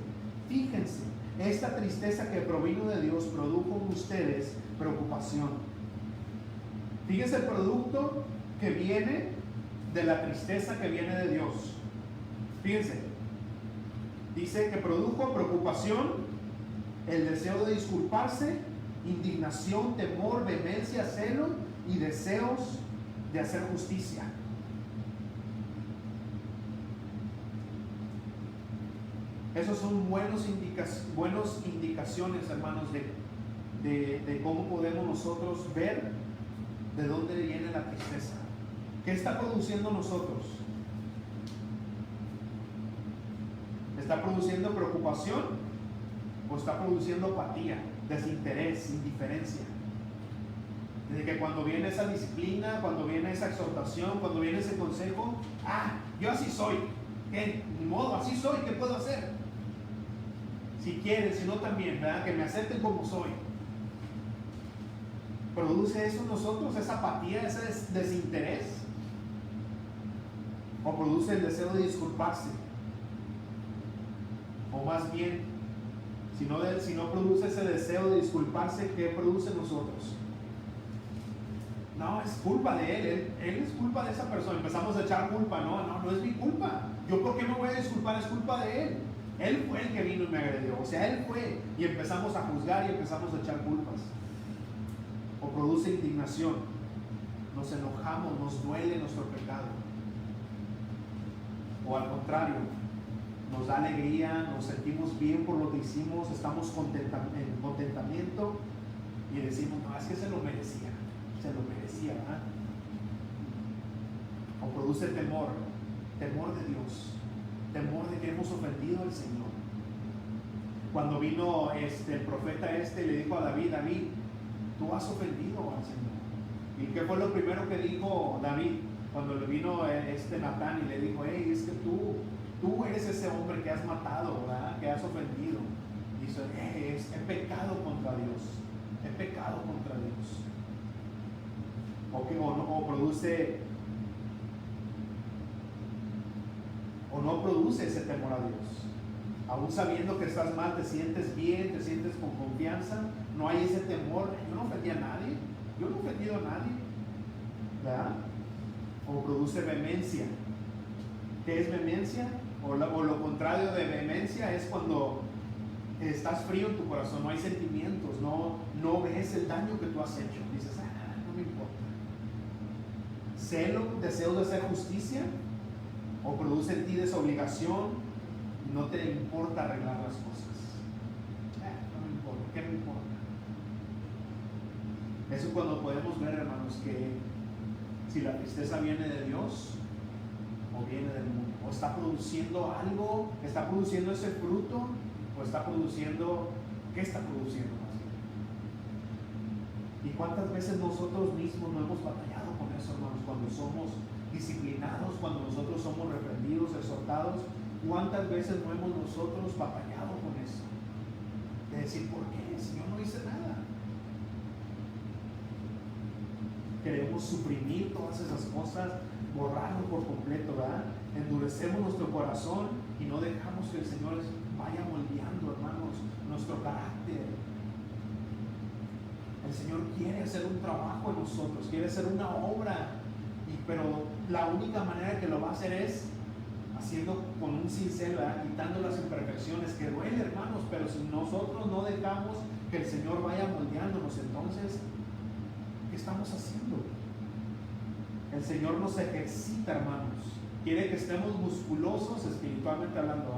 fíjense, esta tristeza que provino de Dios produjo en ustedes preocupación. Fíjense el producto que viene de la tristeza que viene de Dios. Fíjense, dice que produjo preocupación, el deseo de disculparse, indignación, temor, vehemencia, celo y deseos de hacer justicia. Esos son buenas indicaciones, hermanos, de cómo podemos nosotros ver de dónde viene la tristeza. ¿Qué está produciendo nosotros? ¿Está produciendo preocupación o está produciendo apatía, desinterés, indiferencia? Desde que cuando viene esa disciplina, cuando viene esa exhortación, cuando viene ese consejo, yo así soy, ¿qué? Ni modo, así soy, ¿qué puedo hacer? Si quieren, si no también, ¿verdad? Que me acepten como soy. ¿Produce eso en nosotros, esa apatía, ese desinterés? ¿O produce el deseo de disculparse? O más bien, si no produce ese deseo de disculparse, ¿qué produce en nosotros? No, es culpa de él es culpa de esa persona. Empezamos a echar culpa. No es mi culpa. ¿Yo por qué me voy a disculpar? Es culpa de él. Él fue el que vino y me agredió. O sea, él fue. Y empezamos a juzgar y empezamos a echar culpas. O produce indignación. Nos enojamos, nos duele nuestro pecado. O al contrario, nos da alegría, nos sentimos bien por lo que hicimos, estamos en contentamiento y decimos: no, es que se lo merecía, ¿verdad? O produce temor de Dios, temor de que hemos ofendido al Señor. Cuando vino el profeta le dijo a David: tú has ofendido al Señor. ¿Y qué fue lo primero que dijo David cuando le vino Natán y le dijo: es que tú eres ese hombre que has matado, ¿verdad? Que has ofendido? Dice: he pecado contra Dios, he pecado contra Dios. O no produce ese temor a Dios. Aún sabiendo que estás mal, te sientes bien, te sientes con confianza, no hay ese temor. Yo no ofendí a nadie, yo no he ofendido a nadie, ¿verdad? O produce vehemencia. ¿Qué es vehemencia? O lo contrario de vehemencia es cuando estás frío en tu corazón, no hay sentimientos, no ves el daño que tú has hecho. Dices: no me importa. Celo, deseo de hacer justicia, o produce en ti desobligación, no te importa arreglar las cosas. No me importa, ¿qué me importa? Eso es cuando podemos ver, hermanos, que si la tristeza viene de Dios o viene del mundo, o está produciendo algo, está produciendo ese fruto, o está produciendo, ¿qué está produciendo más bien? ¿Y cuántas veces nosotros mismos no hemos batallado con eso, hermanos? Cuando somos disciplinados, cuando nosotros somos reprendidos, exhortados, ¿cuántas veces no hemos nosotros batallado con eso? De decir: ¿por qué? Si yo no hice nada. Queremos suprimir todas esas cosas, borrarlo por completo, ¿verdad? Endurecemos nuestro corazón y no dejamos que el Señor vaya moldeando, hermanos, nuestro carácter. El Señor quiere hacer un trabajo en nosotros, quiere hacer una obra, pero la única manera que lo va a hacer es haciendo con un cincel, ¿verdad? Quitando las imperfecciones, que duele, hermanos, pero si nosotros no dejamos que el Señor vaya moldeándonos, entonces, ¿qué estamos haciendo? El Señor nos ejercita, hermanos, Quiere que estemos musculosos espiritualmente hablando,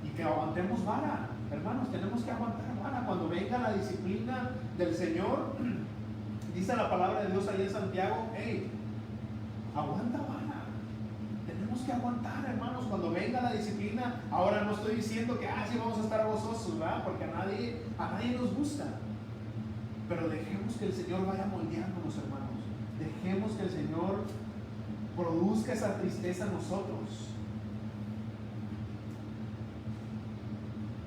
y que aguantemos vara. Hermanos, tenemos que aguantar vara. Cuando venga la disciplina del Señor, dice la palabra de Dios ahí en Santiago, hey, aguanta vara. Tenemos que aguantar, hermanos, cuando venga la disciplina. Ahora no estoy diciendo que sí vamos a estar gozosos, ¿verdad? Porque a nadie nos gusta. Pero dejemos que el Señor vaya moldeándonos, hermanos. Dejemos que el Señor produzca esa tristeza en nosotros.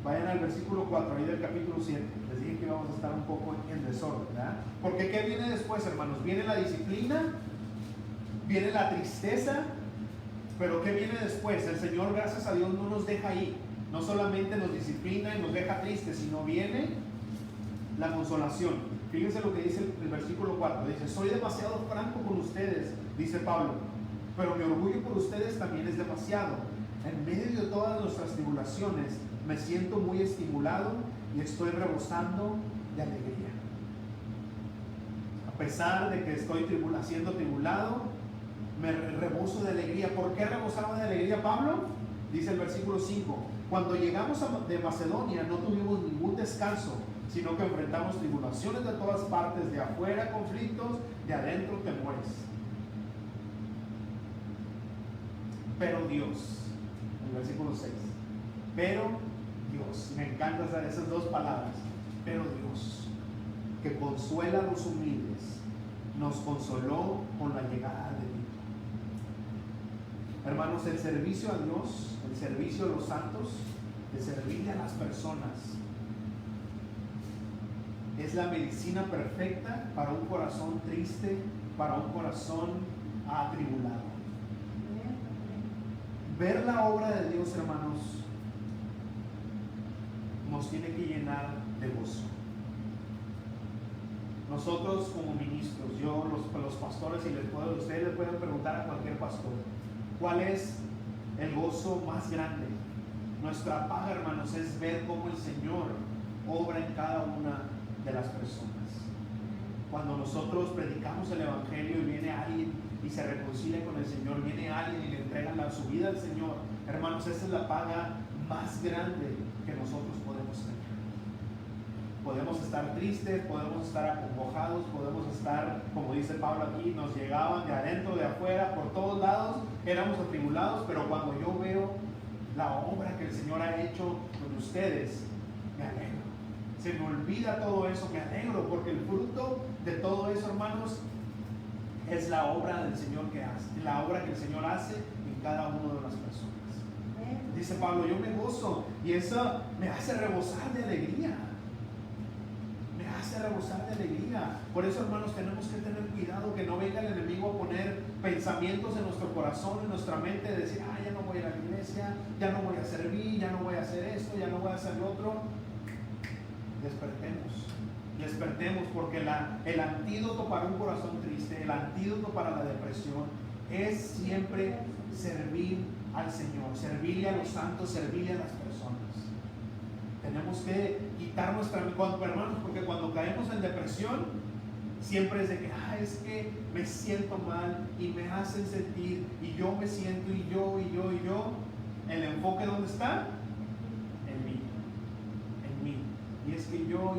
Vayan al versículo 4 ahí del capítulo 7. Les dije que íbamos a estar un poco en desorden, ¿verdad? Porque ¿qué viene después, hermanos? Viene la disciplina, viene la tristeza, pero ¿qué viene después? El Señor, gracias a Dios, no nos deja ahí. No solamente nos disciplina y nos deja tristes, sino viene la consolación. Fíjense lo que dice el versículo 4. Dice, soy demasiado franco con ustedes, dice Pablo, pero mi orgullo por ustedes también es demasiado. En medio de todas nuestras tribulaciones, me siento muy estimulado y estoy rebosando de alegría. A pesar de que estoy siendo tribulado, me reboso de alegría. ¿Por qué rebosaba de alegría Pablo? Dice el versículo 5. Cuando llegamos de Macedonia no tuvimos ningún descanso, sino que enfrentamos tribulaciones de todas partes, de afuera conflictos, de adentro temores. Pero Dios, el versículo 6. Pero Dios, me encantan esas dos palabras. Pero Dios, que consuela a los humildes, nos consoló con la llegada de Tito. Hermanos, el servicio a Dios, el servicio a los santos, el servirle a las personas, es la medicina perfecta para un corazón triste, para un corazón atribulado. Ver la obra de Dios, hermanos, nos tiene que llenar de gozo. Nosotros como ministros, los pastores, y ustedes les pueden preguntar a cualquier pastor, ¿cuál es el gozo más grande? Nuestra paga, hermanos, es ver cómo el Señor obra en cada una de las personas. Cuando nosotros predicamos el Evangelio y viene alguien y se reconcilia con el Señor, viene alguien y le entrega su vida al Señor, hermanos, esa es la paga más grande que nosotros podemos tener. Podemos estar tristes, podemos estar acongojados, podemos estar, como dice Pablo aquí, nos llegaban de adentro, de afuera, por todos lados, éramos atribulados, pero cuando yo veo la obra que el Señor ha hecho con ustedes, me alegro. Se me olvida todo eso, me alegro, porque el fruto de todo eso, hermanos, es la obra del Señor que hace, la obra que el Señor hace en cada una de las personas. Dice Pablo, yo me gozo y eso me hace rebosar de alegría. Me hace rebosar de alegría. Por eso, hermanos, tenemos que tener cuidado que no venga el enemigo a poner pensamientos en nuestro corazón, en nuestra mente, de decir, ya no voy a ir a la iglesia, ya no voy a servir, ya no voy a hacer esto, ya no voy a hacer lo otro. Despertemos, porque el antídoto para un corazón triste, el antídoto para la depresión, es siempre servir al Señor, servirle a los santos, servirle a las personas. Tenemos que quitar hermanos, porque cuando caemos en depresión, siempre es de que, es que me siento mal y me hacen sentir, y yo me siento, y yo. El enfoque, ¿dónde está? En mí. Y es que yo.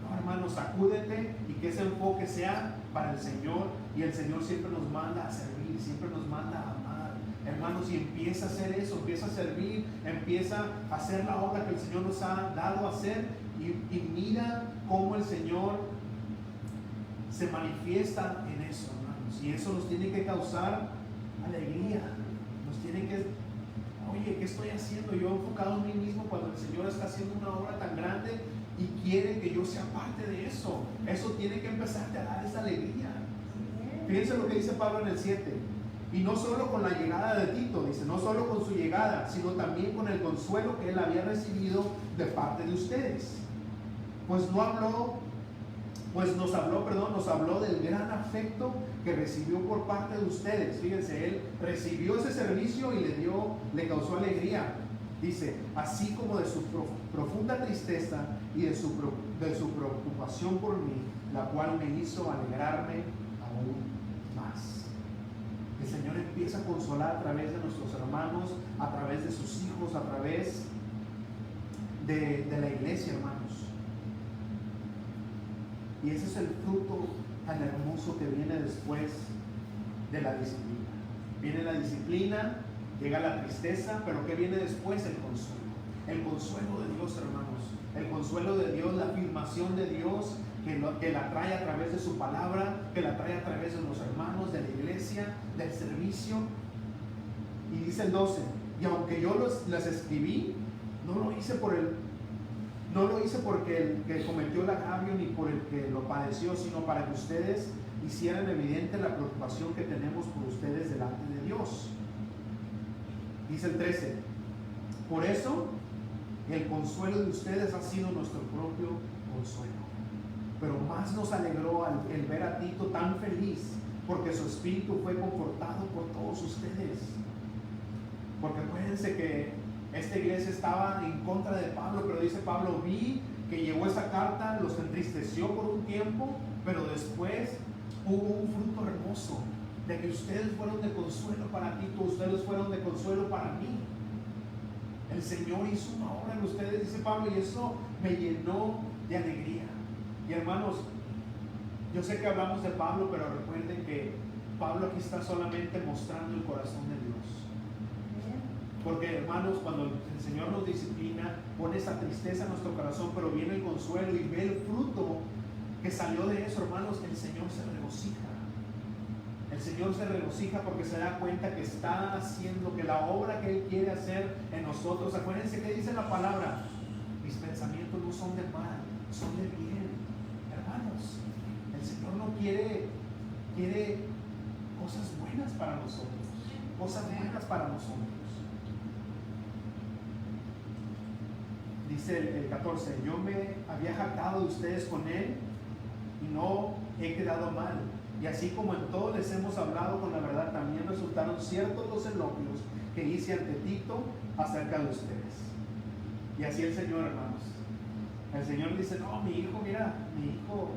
No, hermanos, sacúdete y que ese enfoque sea para el Señor. Y el Señor siempre nos manda a servir, siempre nos manda a amar. Hermanos, y empieza a hacer eso, empieza a servir, empieza a hacer la obra que el Señor nos ha dado a hacer. Y mira cómo el Señor se manifiesta en eso, hermanos. Y eso nos tiene que causar alegría. Nos tiene que... Oye, ¿qué estoy haciendo yo enfocado en mí mismo cuando el Señor está haciendo una obra tan grande y quiere que yo sea parte de eso? Eso tiene que empezarte a dar esa alegría. Fíjense lo que dice Pablo en el 7. Y no solo con la llegada de Tito, dice, no solo con su llegada, sino también con el consuelo que él había recibido de parte de ustedes. Pues nos habló del gran afecto que recibió por parte de ustedes. Fíjense, él recibió ese servicio y le causó alegría. Dice, así como de su profunda tristeza y de su preocupación por mí, la cual me hizo alegrarme aún más. El Señor empieza a consolar a través de nuestros hermanos, a través de sus hijos, a través de la iglesia, hermanos. Y ese es el fruto tan hermoso que viene después de la disciplina. Viene la disciplina, llega la tristeza, pero ¿qué viene después? El consuelo. El consuelo de Dios, hermanos. El consuelo de Dios, la afirmación de Dios que la trae a través de su palabra, que la trae a través de los hermanos, de la iglesia, del servicio. Y dice el 12, y aunque yo las escribí, no lo hice porque el que cometió el agravio ni por el que lo padeció, sino para que ustedes hicieran evidente la preocupación que tenemos por ustedes delante de Dios. Dice el 13, por eso el consuelo de ustedes ha sido nuestro propio consuelo. Pero más nos alegró el ver a Tito tan feliz, porque su espíritu fue confortado por todos ustedes. Porque acuérdense que esta iglesia estaba en contra de Pablo, pero dice Pablo, vi que llegó esa carta, los entristeció por un tiempo, pero después hubo un fruto hermoso de que ustedes fueron de consuelo para Tito, ustedes fueron de consuelo para mí. El Señor hizo una obra en ustedes, dice Pablo, y eso me llenó de alegría. Y hermanos, yo sé que hablamos de Pablo, pero recuerden que Pablo aquí está solamente mostrando el corazón de Dios. Porque hermanos, cuando el Señor nos disciplina, pone esa tristeza en nuestro corazón, pero viene el consuelo y ve el fruto que salió de eso, hermanos, el Señor se regocija. El Señor se regocija porque se da cuenta que está haciendo, que la obra que Él quiere hacer en nosotros, acuérdense que dice la palabra, mis pensamientos no son de mal, son de bien. Hermanos, el Señor no quiere cosas buenas para nosotros, cosas buenas para nosotros. Dice el 14, yo me había jactado de ustedes con Él y no he quedado mal. Y así como en todo les hemos hablado con la verdad, también resultaron ciertos los elogios que hice ante Tito acerca de ustedes. Y así el Señor, hermanos. El Señor dice, no, mi hijo, mira, mi hijo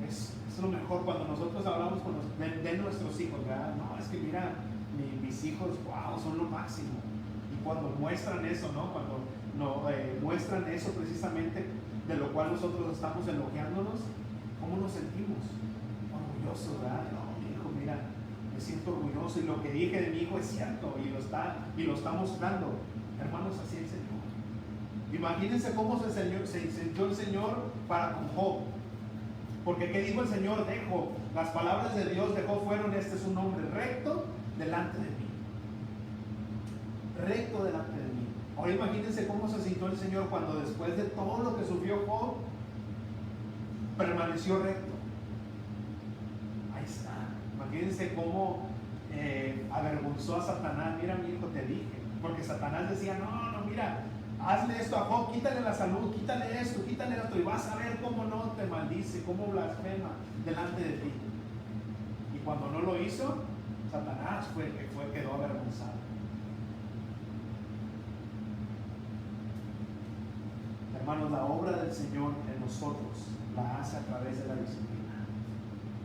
es lo mejor. Cuando nosotros hablamos de nuestros hijos, ¿verdad? No, es que mira, mis hijos, wow, son lo máximo. Y cuando muestran eso, ¿no? Cuando muestran eso precisamente de lo cual nosotros estamos elogiándonos, ¿cómo nos sentimos? Orgullosos, ¿verdad? No, mi hijo, mira, me siento orgulloso y lo que dije de mi hijo es cierto y lo está mostrando. Hermanos, así el Señor. Imagínense cómo se sintió el Señor para con Job. Porque ¿qué dijo el Señor de Job? Las palabras de Dios de Job fueron, este es un hombre recto delante de mí. Recto delante de mí. Ahora imagínense cómo se sintió el Señor cuando después de todo lo que sufrió Job, permaneció recto. Ahí está. Imagínense cómo avergonzó a Satanás. Mira, mi hijo, te dije. Porque Satanás decía, no, mira, hazle esto a Job, quítale la salud, quítale esto, y vas a ver cómo no te maldice, cómo blasfema delante de ti. Y cuando no lo hizo, Satanás quedó avergonzado. Hermanos, la obra del Señor en nosotros la hace a través de la disciplina,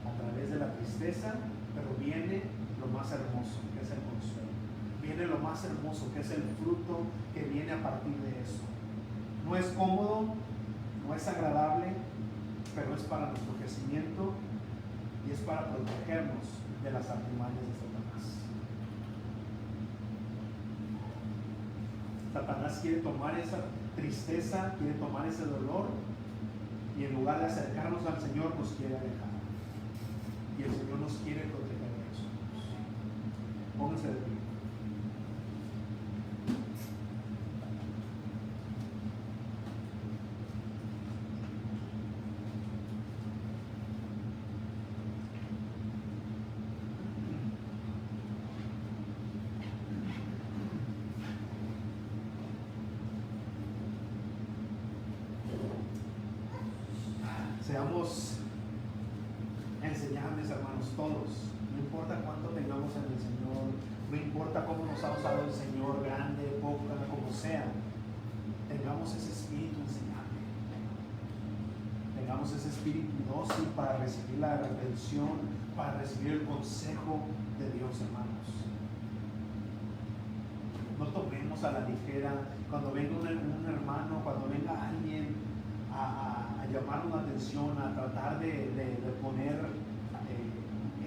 a través de la tristeza, pero viene lo más hermoso, que es el consuelo. Viene lo más hermoso, que es el fruto que viene a partir de eso. No es cómodo, no es agradable, pero es para nuestro crecimiento y es para protegernos de las artimañas de Satanás. Satanás quiere tomar esa tristeza, quiere tomar ese dolor y en lugar de acercarnos al Señor nos quiere alejar. Y el Señor nos quiere proteger de eso. Pónganse de pie. Seamos enseñables, hermanos, todos. No importa cuánto tengamos en el Señor, no importa cómo nos ha usado el Señor, grande, poca, como sea, tengamos ese espíritu enseñable. tengamos ese espíritu dócil para recibir la reprensión, para recibir el consejo de Dios, hermanos. No tomemos a la ligera cuando venga un hermano, cuando venga alguien a llamarnos la atención, a tratar de poner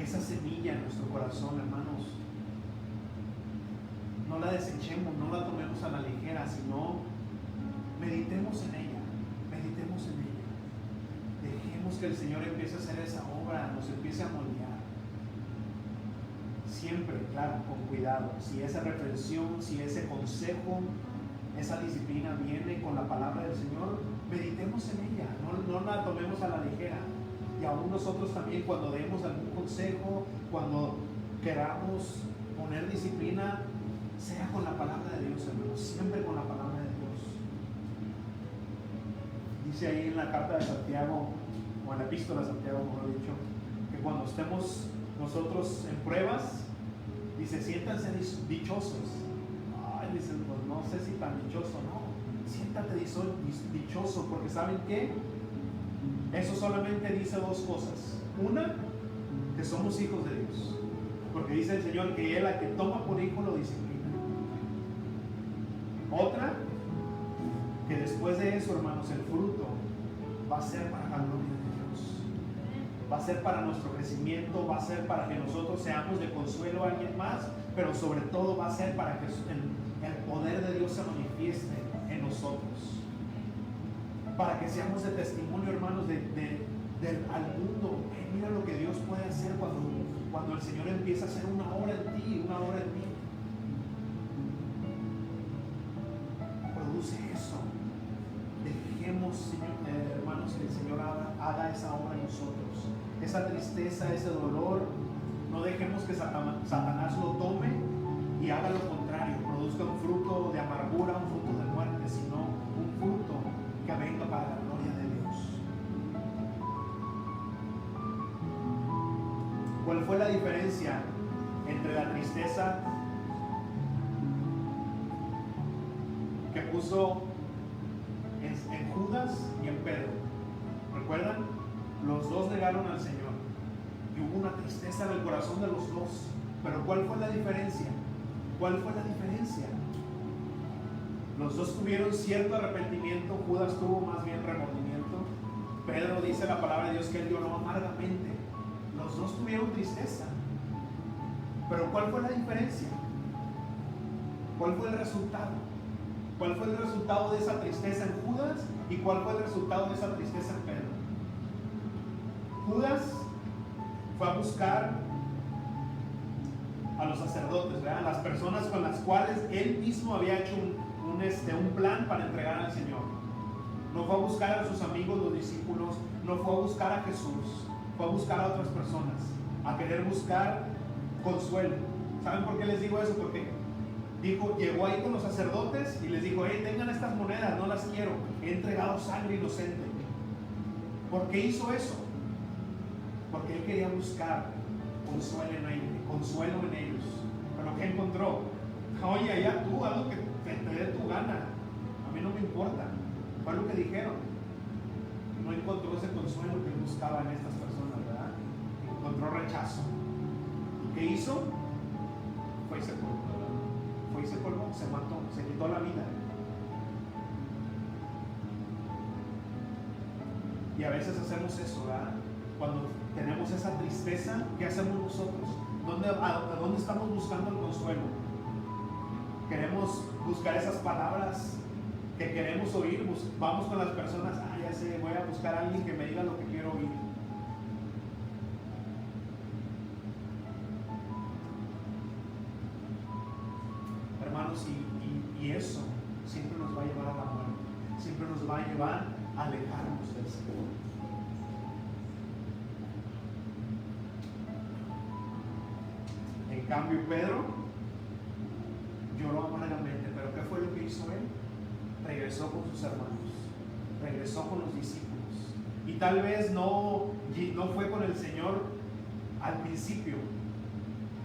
esa semilla en nuestro corazón, hermanos. No la desechemos, no la tomemos a la ligera, sino meditemos en ella, meditemos en ella. Dejemos que el Señor empiece a hacer esa obra, nos empiece a moldear. Siempre, claro, con cuidado. Si esa reprensión, si ese consejo, esa disciplina viene con la palabra del Señor, meditemos en ella, no la tomemos a la ligera. Y aún nosotros también, cuando demos algún consejo, cuando queramos poner disciplina, sea con la palabra de Dios, hermanos, siempre con la palabra de Dios. Dice ahí en la carta de Santiago, o en la epístola de Santiago, como lo he dicho, que cuando estemos nosotros en pruebas, dice, siéntanse dichosos. Ay, dice, pues no sé si tan dichoso, no. Siéntate dichoso, porque ¿saben qué? Eso solamente dice dos cosas. Una, que somos hijos de Dios, porque dice el Señor que Él, a que toma por hijo, lo disciplina. Otra, que después de eso, hermanos, el fruto va a ser para la gloria de Dios, va a ser para nuestro crecimiento, va a ser para que nosotros seamos de consuelo a alguien más, pero sobre todo va a ser para que el poder de Dios se manifieste en nosotros, para que seamos de testimonio, hermanos, al mundo. Mira lo que Dios puede hacer cuando el Señor empieza a hacer una obra en ti, una obra en mí. Produce eso. Dejemos, hermanos, que el Señor haga esa obra en nosotros. Esa tristeza, ese dolor, no dejemos que Satanás lo tome y haga lo contrario, produzca un fruto de amargura, un fruto de muerte, sino un fruto que venga para la gloria de Dios. ¿Cuál fue la diferencia entre la tristeza que puso en Judas y en Pedro? ¿Recuerdan? Los dos negaron al Señor y hubo una tristeza en el corazón de los dos. Pero ¿cuál fue la diferencia? ¿Cuál fue la diferencia? Los dos tuvieron cierto arrepentimiento. Judas tuvo más bien remordimiento. Pedro, dice la palabra de Dios, que él lloró amargamente. Los dos tuvieron tristeza. Pero ¿cuál fue la diferencia? ¿Cuál fue el resultado? ¿Cuál fue el resultado de esa tristeza en Judas y cuál fue el resultado de esa tristeza en Pedro? Judas fue a buscar a los sacerdotes, ¿verdad? Las personas con las cuales él mismo había hecho un plan para entregar al Señor. No fue a buscar a sus amigos, los discípulos, no fue a buscar a Jesús, fue a buscar a otras personas, a querer buscar consuelo. ¿Saben por qué les digo eso? Porque llegó ahí con los sacerdotes y les dijo, hey, tengan estas monedas, no las quiero, he entregado sangre inocente. ¿Por qué hizo eso? Porque él quería buscar consuelo en ellos. Pero ¿qué encontró? Oye, allá tú, haz lo que te dé tu gana, a mí no me importa. Fue lo que dijeron. No encontró ese consuelo que él buscaba en estas personas, ¿verdad? Encontró rechazo. ¿Y qué hizo? Fue y se colgó, se mató, se quitó la vida. Y a veces hacemos eso, ¿verdad? Cuando tenemos esa tristeza, ¿qué hacemos nosotros? ¿A dónde estamos buscando el consuelo? Queremos buscar esas palabras que queremos oír. Vamos con las personas, ya sé, voy a buscar a alguien que me diga lo que quiero oír. Hermanos, y eso siempre nos va a llevar a la muerte, siempre nos va a llevar a alejarnos del Señor. En cambio, Pedro lloró amargamente, pero ¿qué fue lo que hizo él? Regresó con sus hermanos, regresó con los discípulos, y tal vez no fue con el Señor al principio,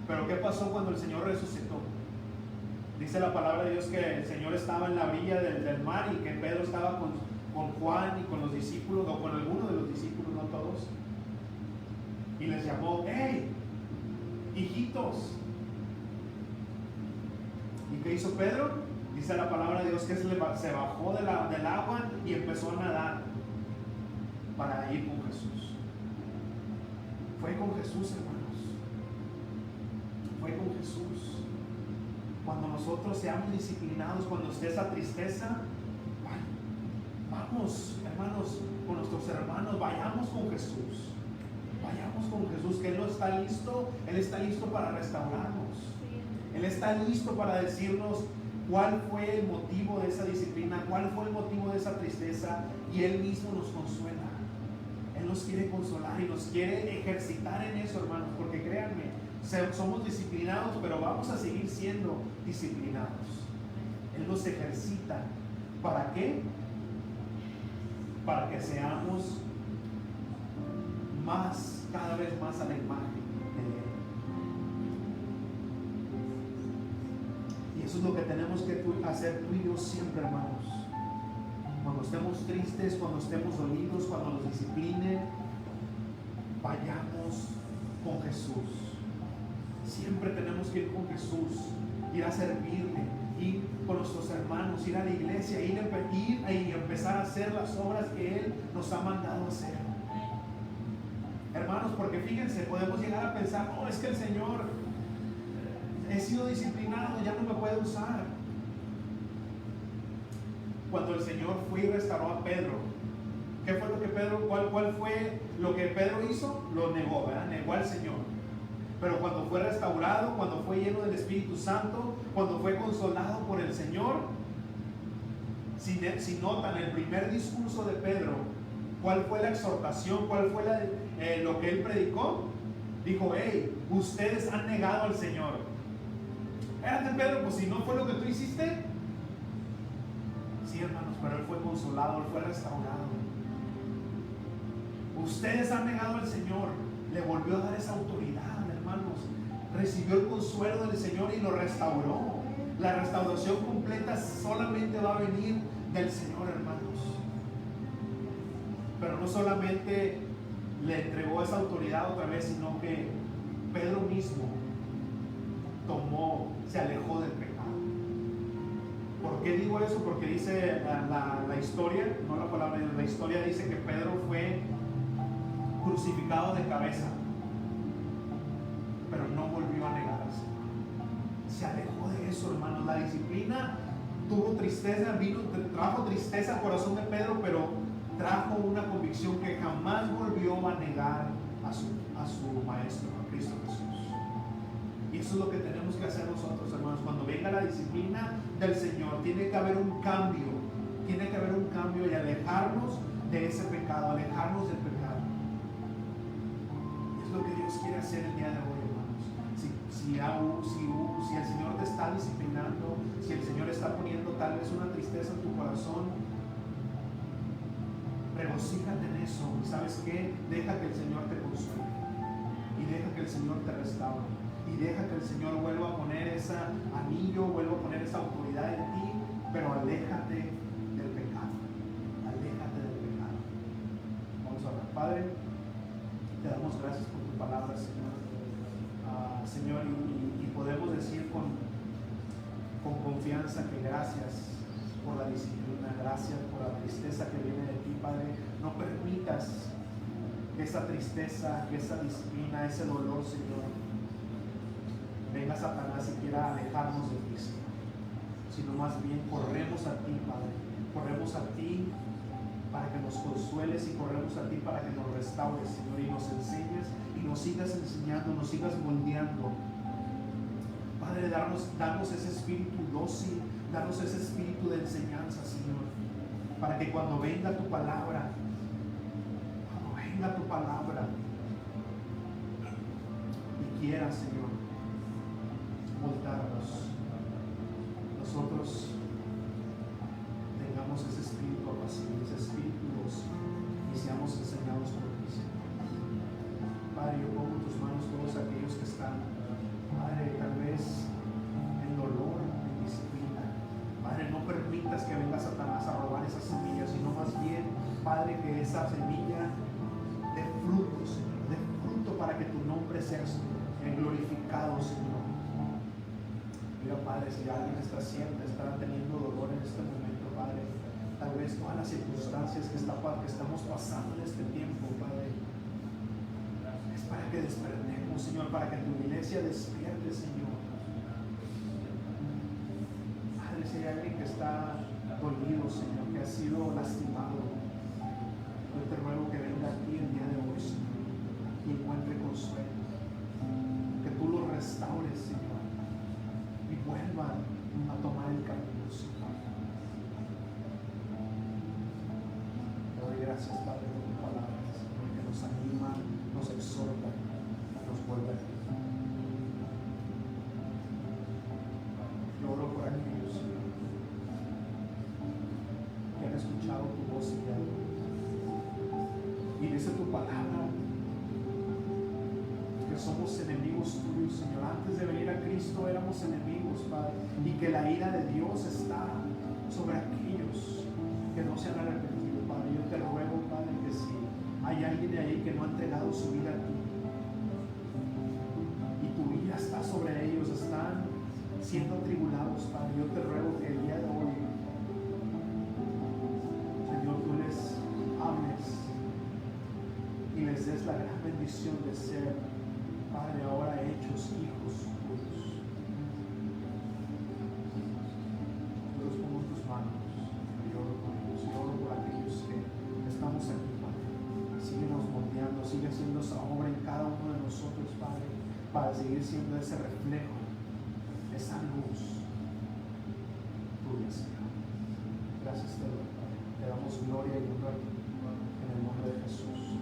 pero ¿qué pasó cuando el Señor resucitó? Dice la palabra de Dios que el Señor estaba en la orilla del mar y que Pedro estaba con Juan y con los discípulos, o con alguno de los discípulos, no todos, y les llamó: ¡hey, hijitos! ¿Y qué hizo Pedro? Dice la palabra de Dios que se bajó del agua y empezó a nadar para ir con Jesús. Fue con Jesús, hermanos. Fue con Jesús. Cuando nosotros seamos disciplinados, cuando esté esa tristeza, vamos, hermanos, con nuestros hermanos, vayamos con Jesús. Vayamos con Jesús, que Él no está listo. Él está listo para restaurarnos. Él está listo para decirnos cuál fue el motivo de esa disciplina, cuál fue el motivo de esa tristeza, y Él mismo nos consuela. Él nos quiere consolar y nos quiere ejercitar en eso, hermanos, porque créanme, somos disciplinados, pero vamos a seguir siendo disciplinados. Él nos ejercita. ¿Para qué? Para que seamos cada vez más a la imagen de Él. Y eso es lo que tenemos que hacer tú y yo siempre, hermanos. Cuando estemos tristes, cuando estemos dolidos, cuando nos disciplinen, vayamos con Jesús. Siempre tenemos que ir con Jesús, ir a servirle, ir con nuestros hermanos, ir a la iglesia, ir y empezar a hacer las obras que Él nos ha mandado hacer. Hermanos, porque fíjense, podemos llegar a pensar: no, es que el Señor, he sido disciplinado, ya no me puede usar. Cuando el Señor fue y restauró a Pedro, ¿qué fue lo que cuál fue lo que Pedro hizo? Lo negó, ¿verdad? Negó al Señor. Pero cuando fue restaurado, cuando fue lleno del Espíritu Santo, cuando fue consolado por el Señor, si notan el primer discurso de Pedro, ¿cuál fue la exhortación? ¿Cuál fue lo que él predicó? Dijo: hey, ustedes han negado al Señor. Espérate, Pedro, pues si no fue lo que tú hiciste. Sí, hermanos, pero él fue consolado, él fue restaurado. Ustedes han negado al Señor. Le volvió a dar esa autoridad, hermanos. Recibió el consuelo del Señor y lo restauró. La restauración completa solamente va a venir del Señor, hermanos. Pero no solamente le entregó esa autoridad otra vez, sino que Pedro mismo se alejó del pecado. ¿Por qué digo eso? Porque dice la historia, no la palabra, la historia dice que Pedro fue crucificado de cabeza, pero no volvió a negarse. Se alejó de eso, hermanos. La disciplina tuvo tristeza, trajo tristeza al corazón de Pedro, pero trajo una convicción que jamás volvió a negar a su maestro, a Cristo Jesús. Y eso es lo que tenemos que hacer nosotros, hermanos. Cuando venga la disciplina del Señor, tiene que haber un cambio. Tiene que haber un cambio y alejarnos de ese pecado, alejarnos del pecado. Es lo que Dios quiere hacer el día de hoy, hermanos. Si el Señor te está disciplinando, si el Señor está poniendo tal vez una tristeza en tu corazón, regocíjate en eso. ¿Y sabes qué? Deja que el Señor te consuele. Y deja que el Señor te restaure. Y deja que el Señor vuelva a poner ese anillo, vuelva a poner esa autoridad en ti, pero aléjate del pecado. Aléjate del pecado. Vamos a orar. Padre, te damos gracias por tu palabra, Señor. Señor, y podemos decir con confianza que gracias por la disciplina, gracias por la tristeza que viene de ti, Padre. No permitas que esa tristeza, que esa disciplina, ese dolor, Señor, venga Satanás y quiera alejarnos de ti, Señor. Sino más bien corremos a ti, Padre. Corremos a ti para que nos consueles y corremos a ti para que nos restaures, Señor, y nos enseñes y nos sigas enseñando, nos sigas moldeando. Padre, danos ese espíritu dócil, danos ese espíritu de enseñanza, Señor, para que cuando venga tu palabra, y quieras, Señor, moldarnos, nosotros tengamos ese espíritu apacible, ese espíritu dócil, y seamos enseñados por ti, Señor. Padre, yo pongo en tus manos todos aquellos que están, Padre, tal vez en dolor, en disciplina. Padre, no permitas que venga Satanás a robar esas semillas, sino más bien esa semilla de fruto, Señor, de fruto para que tu nombre sea glorificado, Señor. Mira, Padre, si alguien está teniendo dolor en este momento, Padre, tal vez todas las circunstancias que estamos pasando en este tiempo, Padre, es para que despertemos, Señor, para que tu iglesia despierte, Señor. Padre, si hay alguien que está dolido, Señor, que ha sido lastimado, yo te ruego que venga aquí el día de hoy, Señor, y encuentre consuelo, que tú lo restaures, Señor, y vuelvan a tomar el camino, Señor. Te doy gracias, Padre, por tu palabra, Señor, que nos anima, nos exhorta, nos vuelve a ti. Yo oro por aquellos, Señor, que han escuchado tu voz y dice tu palabra que somos enemigos tuyos, Señor. Antes de venir a Cristo éramos enemigos, Padre, y que la ira de Dios está sobre aquellos que no se han arrepentido, Padre. Yo te ruego, Padre, que si hay alguien de ahí que no ha entregado su vida a ti y tu ira está sobre ellos, están siendo atribulados, Padre, yo te ruego que el día de hoy, Señor, tú les hables y les des la gran bendición de ser, Padre, ahora hechos hijos tuyos. Yo los pongo en tus manos, yo oro por ellos, yo oro por aquellos que estamos aquí, Padre. Síguenos moldeando, sigue haciendo esa obra en cada uno de nosotros, Padre, para seguir siendo ese reflejo, esa luz tuya, Señor. Gracias te doy, Padre. Te damos gloria y honor en el nombre de Jesús.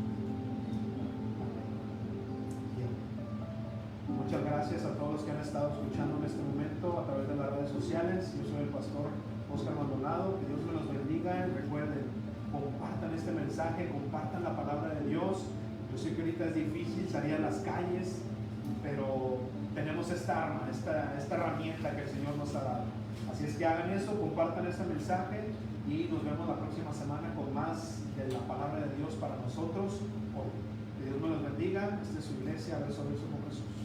Muchas gracias a todos los que han estado escuchando en este momento a través de las redes sociales. Yo soy el pastor Oscar Maldonado. Que Dios me los bendiga. Recuerden, compartan este mensaje, compartan la palabra de Dios. Yo sé que ahorita es difícil salir a las calles, pero tenemos esta arma, esta herramienta que el Señor nos ha dado. Así es que hagan eso, compartan este mensaje y nos vemos la próxima semana con más de la palabra de Dios para nosotros hoy. Que Dios me los bendiga. Esta es su iglesia, Beso a Beso con Jesús.